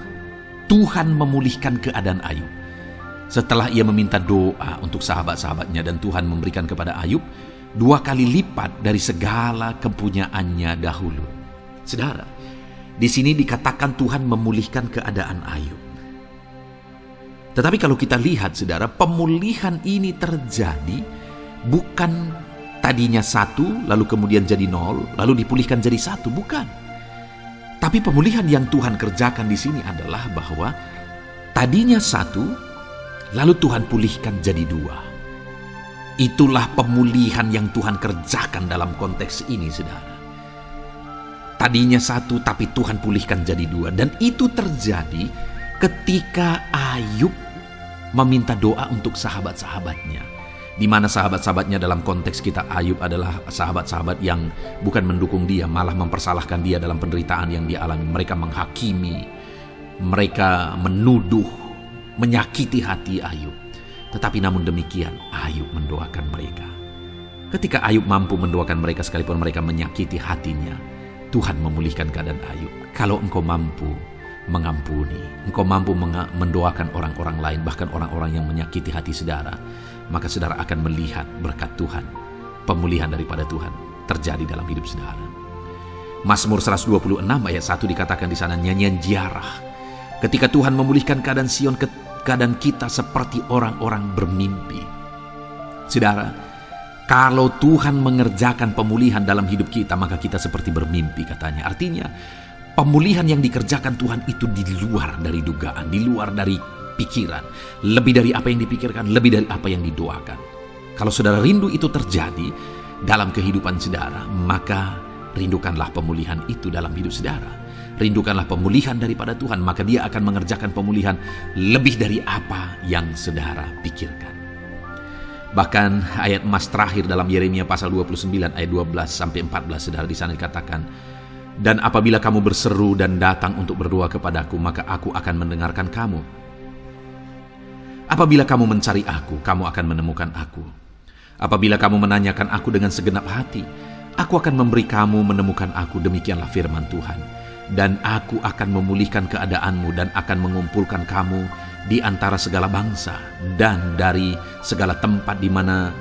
Tuhan memulihkan keadaan Ayub. Setelah ia meminta doa untuk sahabat-sahabatnya, dan Tuhan memberikan kepada Ayub 2 kali lipat dari segala kepunyaannya dahulu. Saudara, di sini dikatakan Tuhan memulihkan keadaan Ayub. Tetapi kalau kita lihat, saudara, pemulihan ini terjadi bukan tadinya 1, lalu kemudian jadi 0, lalu dipulihkan jadi 1, bukan. Tapi pemulihan yang Tuhan kerjakan di sini adalah bahwa tadinya 1, lalu Tuhan pulihkan jadi 2. Itulah pemulihan yang Tuhan kerjakan dalam konteks ini, saudara. Tadinya 1, tapi Tuhan pulihkan jadi 2. Dan itu terjadi ketika Ayub meminta doa untuk sahabat-sahabatnya, di mana sahabat-sahabatnya dalam konteks kita Ayub adalah sahabat-sahabat yang bukan mendukung dia, malah mempersalahkan dia dalam penderitaan yang dia alami. Mereka menghakimi, mereka menuduh, menyakiti hati Ayub. Tetapi namun demikian, Ayub mendoakan mereka. Ketika Ayub mampu mendoakan mereka sekalipun mereka menyakiti hatinya, Tuhan memulihkan keadaan Ayub. Kalau engkau mampu mengampuni, engkau mampu mendoakan orang-orang lain, bahkan orang-orang yang menyakiti hati saudara, maka saudara akan melihat berkat Tuhan, pemulihan daripada Tuhan terjadi dalam hidup saudara. Mazmur 126 ayat 1 dikatakan di sana, nyanyian ziarah. Ketika Tuhan memulihkan keadaan Sion, keadaan kita seperti orang-orang bermimpi. Saudara, kalau Tuhan mengerjakan pemulihan dalam hidup kita, maka kita seperti bermimpi, katanya. Artinya, pemulihan yang dikerjakan Tuhan itu di luar dari dugaan, di luar dari pikiran, lebih dari apa yang dipikirkan, lebih dari apa yang didoakan. Kalau saudara rindu itu terjadi dalam kehidupan saudara, maka rindukanlah pemulihan itu dalam hidup saudara. Rindukanlah pemulihan daripada Tuhan, maka Dia akan mengerjakan pemulihan lebih dari apa yang saudara pikirkan. Bahkan ayat emas terakhir dalam Yeremia pasal 29 ayat 12-14, saudara, di sana dikatakan, dan apabila kamu berseru dan datang untuk berdoa kepadaku, maka aku akan mendengarkan kamu. Apabila kamu mencari aku, kamu akan menemukan aku. Apabila kamu menanyakan aku dengan segenap hati, aku akan memberi kamu menemukan aku, demikianlah firman Tuhan. Dan aku akan memulihkan keadaanmu dan akan mengumpulkan kamu di antara segala bangsa dan dari segala tempat di mana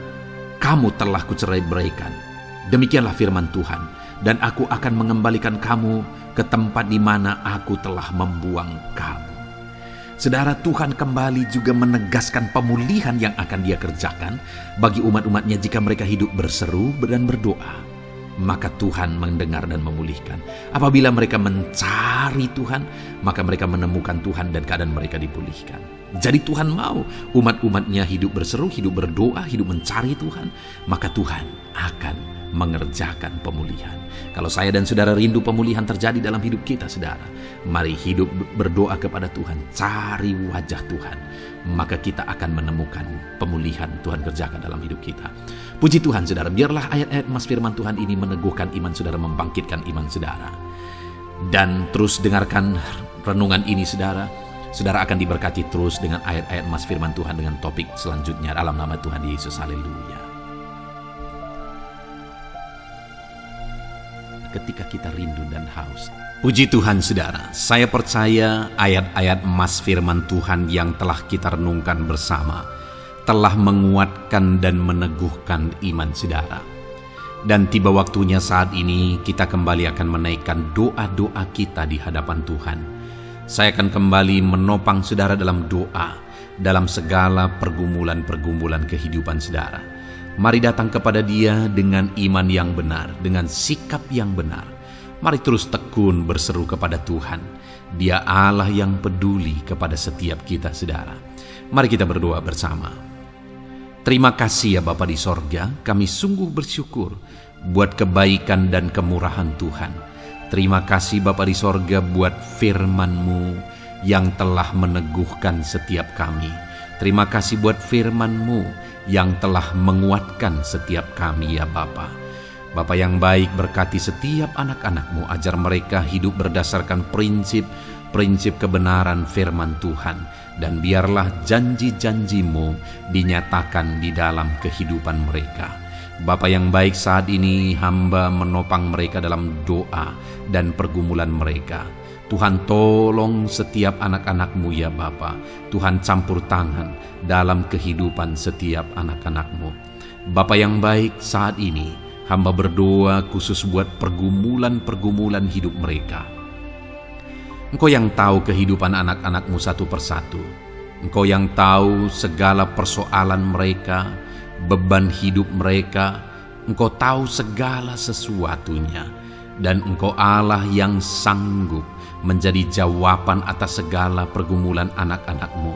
kamu telah kucerai-beraikan. Demikianlah firman Tuhan. Dan aku akan mengembalikan kamu ke tempat di mana aku telah membuang kamu. Saudara, Tuhan kembali juga menegaskan pemulihan yang akan Dia kerjakan bagi umat-umatnya jika mereka hidup berseru dan berdoa. Maka Tuhan mendengar dan memulihkan. Apabila mereka mencari Tuhan, maka mereka menemukan Tuhan dan keadaan mereka dipulihkan. Jadi Tuhan mau umat-umatnya hidup berseru, hidup berdoa, hidup mencari Tuhan, maka Tuhan akan mengerjakan pemulihan. Kalau saya dan saudara rindu pemulihan terjadi dalam hidup kita, saudara, mari hidup berdoa kepada Tuhan, cari wajah Tuhan, maka kita akan menemukan pemulihan Tuhan kerjakan dalam hidup kita. Puji Tuhan, saudara, biarlah ayat-ayat emas firman Tuhan ini meneguhkan iman saudara, membangkitkan iman saudara. Dan terus dengarkan renungan ini, saudara. Saudara akan diberkati terus dengan ayat-ayat emas firman Tuhan dengan topik selanjutnya dalam nama Tuhan Yesus. Haleluya. Ketika kita rindu dan haus. Puji Tuhan, saudara, saya percaya ayat-ayat emas firman Tuhan yang telah kita renungkan bersama telah menguatkan dan meneguhkan iman saudara. Dan tiba waktunya saat ini kita kembali akan menaikkan doa-doa kita di hadapan Tuhan. Saya akan kembali menopang saudara dalam doa, dalam segala pergumulan-pergumulan kehidupan saudara. Mari datang kepada Dia dengan iman yang benar, dengan sikap yang benar. Mari terus tekun berseru kepada Tuhan. Dia Allah yang peduli kepada setiap kita, saudara. Mari kita berdoa bersama. Terima kasih ya Bapa di sorga, kami sungguh bersyukur buat kebaikan dan kemurahan Tuhan. Terima kasih Bapa di sorga buat firman-Mu yang telah meneguhkan setiap kami. Terima kasih buat firman-Mu yang telah menguatkan setiap kami ya Bapa. Bapa yang baik, berkati setiap anak-anak-Mu, ajar mereka hidup berdasarkan prinsip kebenaran firman Tuhan. Dan biarlah janji-janji-Mu dinyatakan di dalam kehidupan mereka. Bapa yang baik, saat ini hamba menopang mereka dalam doa dan pergumulan mereka. Tuhan tolong setiap anak-anak-Mu ya Bapa. Tuhan campur tangan dalam kehidupan setiap anak-anak-Mu. Bapa yang baik, saat ini hamba berdoa khusus buat pergumulan-pergumulan hidup mereka. Engkau yang tahu kehidupan anak-anak-Mu satu persatu. Engkau yang tahu segala persoalan mereka, beban hidup mereka. Engkau tahu segala sesuatunya. Dan Engkau Allah yang sanggup menjadi jawaban atas segala pergumulan anak-anak-Mu.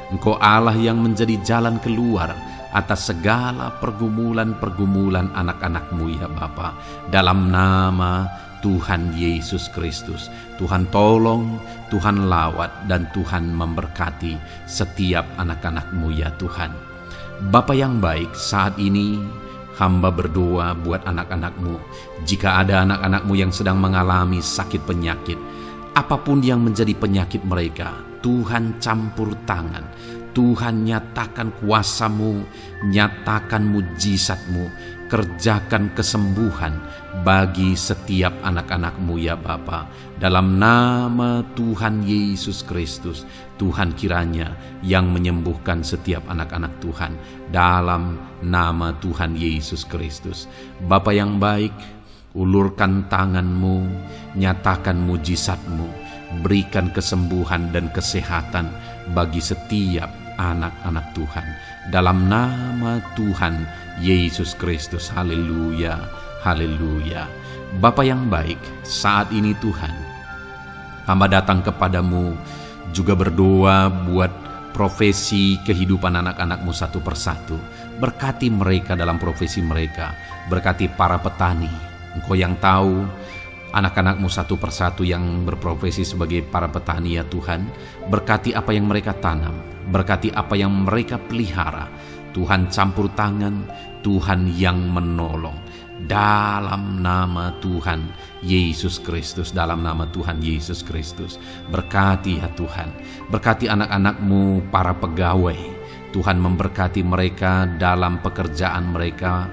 Engkau Allah yang menjadi jalan keluar atas segala pergumulan-pergumulan anak-anak-Mu ya Bapa. Dalam nama Tuhan Yesus Kristus, Tuhan tolong, Tuhan lawat, dan Tuhan memberkati setiap anak-anak-Mu ya Tuhan. Bapa yang baik, saat ini hamba berdoa buat anak-anak-Mu. Jika ada anak-anak-Mu yang sedang mengalami sakit penyakit, apapun yang menjadi penyakit mereka, Tuhan campur tangan. Tuhan nyatakan kuasa-Mu, nyatakan mujizat-Mu, kerjakan kesembuhan bagi setiap anak-anak-Mu ya Bapa. Dalam nama Tuhan Yesus Kristus, Tuhan kiranya yang menyembuhkan setiap anak-anak Tuhan. Dalam nama Tuhan Yesus Kristus. Bapa yang baik, ulurkan tangan-Mu, nyatakan mujizat-Mu, berikan kesembuhan dan kesehatan bagi setiap anak-anak Tuhan. Dalam nama Tuhan Yesus Kristus. Haleluya, haleluya. Bapa yang baik, saat ini Tuhan, hamba datang kepadamu juga berdoa buat profesi kehidupan anak-anak-Mu satu persatu. Berkati mereka dalam profesi mereka. Berkati para petani. Engkau yang tahu anak-anak-Mu satu persatu yang berprofesi sebagai para petani ya Tuhan. Berkati apa yang mereka tanam, berkati apa yang mereka pelihara. Tuhan campur tangan, Tuhan yang menolong. Dalam nama Tuhan Yesus Kristus, dalam nama Tuhan Yesus Kristus. Berkati ya Tuhan, berkati anak-anak-Mu para pegawai. Tuhan memberkati mereka dalam pekerjaan mereka,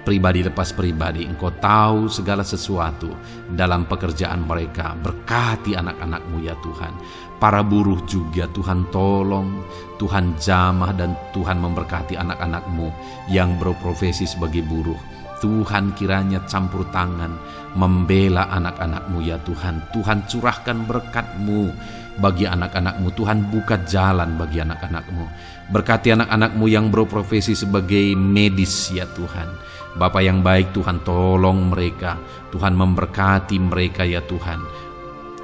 pribadi lepas pribadi. Engkau tahu segala sesuatu dalam pekerjaan mereka. Berkati anak-anak-Mu ya Tuhan. Para buruh juga Tuhan tolong, Tuhan jamah, dan Tuhan memberkati anak-anak-Mu yang berprofesi sebagai buruh. Tuhan kiranya campur tangan membela anak-anak-Mu ya Tuhan. Tuhan curahkan berkat-Mu bagi anak-anak-Mu. Tuhan buka jalan bagi anak-anak-Mu. Berkati anak-anak-Mu yang berprofesi sebagai medis ya Tuhan. Bapa yang baik, Tuhan tolong mereka. Tuhan memberkati mereka ya Tuhan.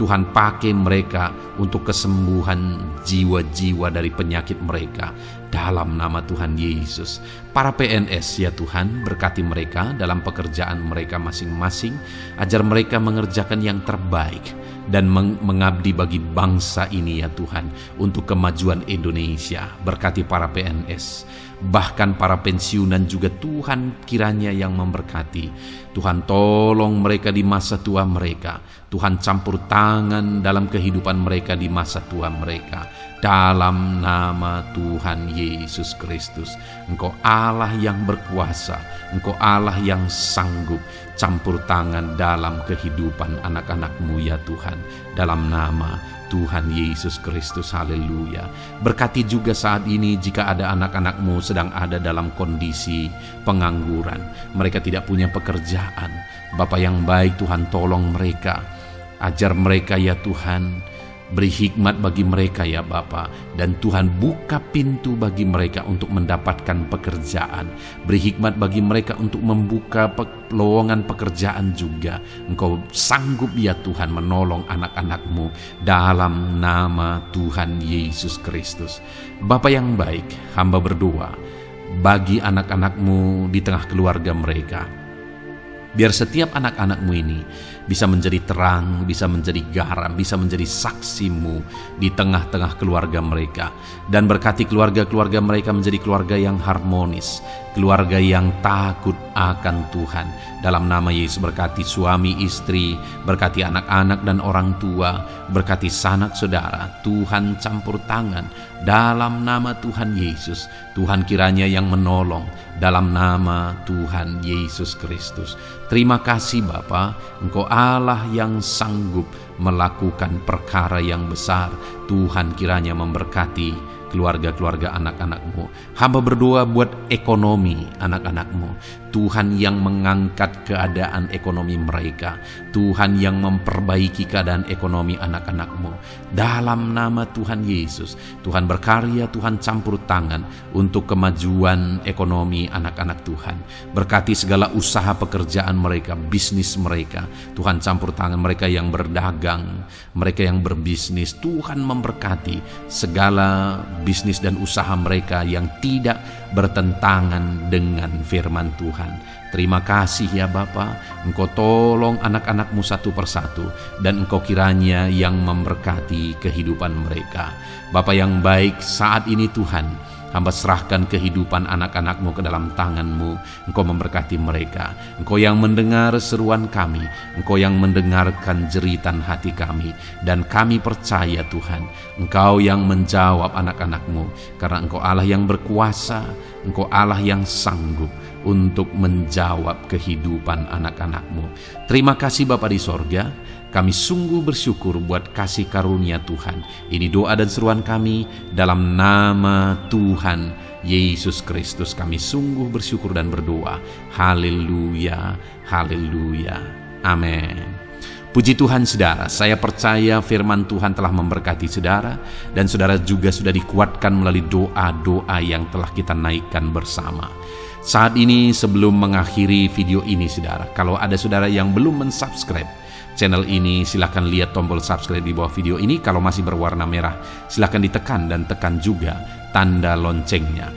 Tuhan pakai mereka untuk kesembuhan jiwa-jiwa dari penyakit mereka dalam nama Tuhan Yesus. Para PNS ya Tuhan, berkati mereka dalam pekerjaan mereka masing-masing, ajar mereka mengerjakan yang terbaik dan mengabdi bagi bangsa ini ya Tuhan, untuk kemajuan Indonesia. Berkati para PNS, bahkan para pensiunan juga Tuhan kiranya yang memberkati. Tuhan tolong mereka di masa tua mereka. Tuhan campur tangan dalam kehidupan mereka di masa tua mereka. Dalam nama Tuhan Yesus Kristus, Engkau Allah yang berkuasa, Engkau Allah yang sanggup campur tangan dalam kehidupan anak-anak-Mu ya Tuhan. Dalam nama Tuhan Yesus Kristus, haleluya. Berkati juga saat ini jika ada anak-anak-Mu sedang ada dalam kondisi pengangguran, mereka tidak punya pekerjaan. Bapa yang baik, Tuhan tolong mereka, ajar mereka ya Tuhan, beri hikmat bagi mereka ya Bapa, dan Tuhan buka pintu bagi mereka untuk mendapatkan pekerjaan. Beri hikmat bagi mereka untuk membuka lowongan pekerjaan juga. Engkau sanggup ya Tuhan menolong anak-anak-Mu dalam nama Tuhan Yesus Kristus. Bapa yang baik, hamba berdoa bagi anak-anak-Mu di tengah keluarga mereka. Biar setiap anak-anak-Mu ini bisa menjadi terang, bisa menjadi garam, bisa menjadi saksi-Mu di tengah-tengah keluarga mereka. Dan berkati keluarga-keluarga mereka menjadi keluarga yang harmonis, keluarga yang takut akan Tuhan. Dalam nama Yesus, berkati suami istri, berkati anak-anak dan orang tua, berkati sanak saudara. Tuhan campur tangan dalam nama Tuhan Yesus. Tuhan kiranya yang menolong dalam nama Tuhan Yesus Kristus. Terima kasih Bapa, Engkau Allah yang sanggup melakukan perkara yang besar. Tuhan kiranya memberkati keluarga-keluarga anak-anak-Mu. Hamba berdoa buat ekonomi anak-anak-Mu. Tuhan yang mengangkat keadaan ekonomi mereka. Tuhan yang memperbaiki keadaan ekonomi anak-anak-Mu. Dalam nama Tuhan Yesus, Tuhan berkarya, Tuhan campur tangan untuk kemajuan ekonomi anak-anak Tuhan. Berkati segala usaha pekerjaan mereka, bisnis mereka. Tuhan campur tangan mereka yang berdagang, mereka yang berbisnis. Tuhan memberkati segala bisnis dan usaha mereka yang tidak bertentangan dengan firman Tuhan. Terima kasih ya Bapa, Engkau tolong anak-anak-Mu satu persatu, dan Engkau kiranya yang memberkati kehidupan mereka. Bapa yang baik, saat ini Tuhan, hamba serahkan kehidupan anak-anak-Mu ke dalam tangan-Mu. Engkau memberkati mereka. Engkau yang mendengar seruan kami, Engkau yang mendengarkan jeritan hati kami, dan kami percaya Tuhan, Engkau yang menjawab anak-anak-Mu, karena Engkau Allah yang berkuasa, Engkau Allah yang sanggup untuk menjawab kehidupan anak-anak-Mu. Terima kasih Bapa di sorga. Kami sungguh bersyukur buat kasih karunia Tuhan. Ini doa dan seruan kami dalam nama Tuhan Yesus Kristus. Kami sungguh bersyukur dan berdoa. Haleluya, haleluya, amin. Puji Tuhan saudara, saya percaya firman Tuhan telah memberkati saudara, dan saudara juga sudah dikuatkan melalui doa-doa yang telah kita naikkan bersama. Saat ini sebelum mengakhiri video ini saudara, kalau ada saudara yang belum mensubscribe channel ini, silakan lihat tombol subscribe di bawah video ini. Kalau masih berwarna merah, silakan ditekan dan tekan juga tanda loncengnya.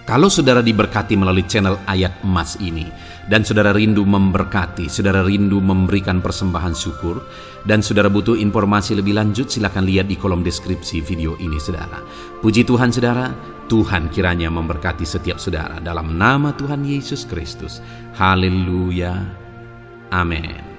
Kalau saudara diberkati melalui channel Ayat Emas ini, dan saudara rindu memberkati, saudara rindu memberikan persembahan syukur, dan saudara butuh informasi lebih lanjut, silakan lihat di kolom deskripsi video ini saudara. Puji Tuhan saudara, Tuhan kiranya memberkati setiap saudara dalam nama Tuhan Yesus Kristus. Haleluya, amin.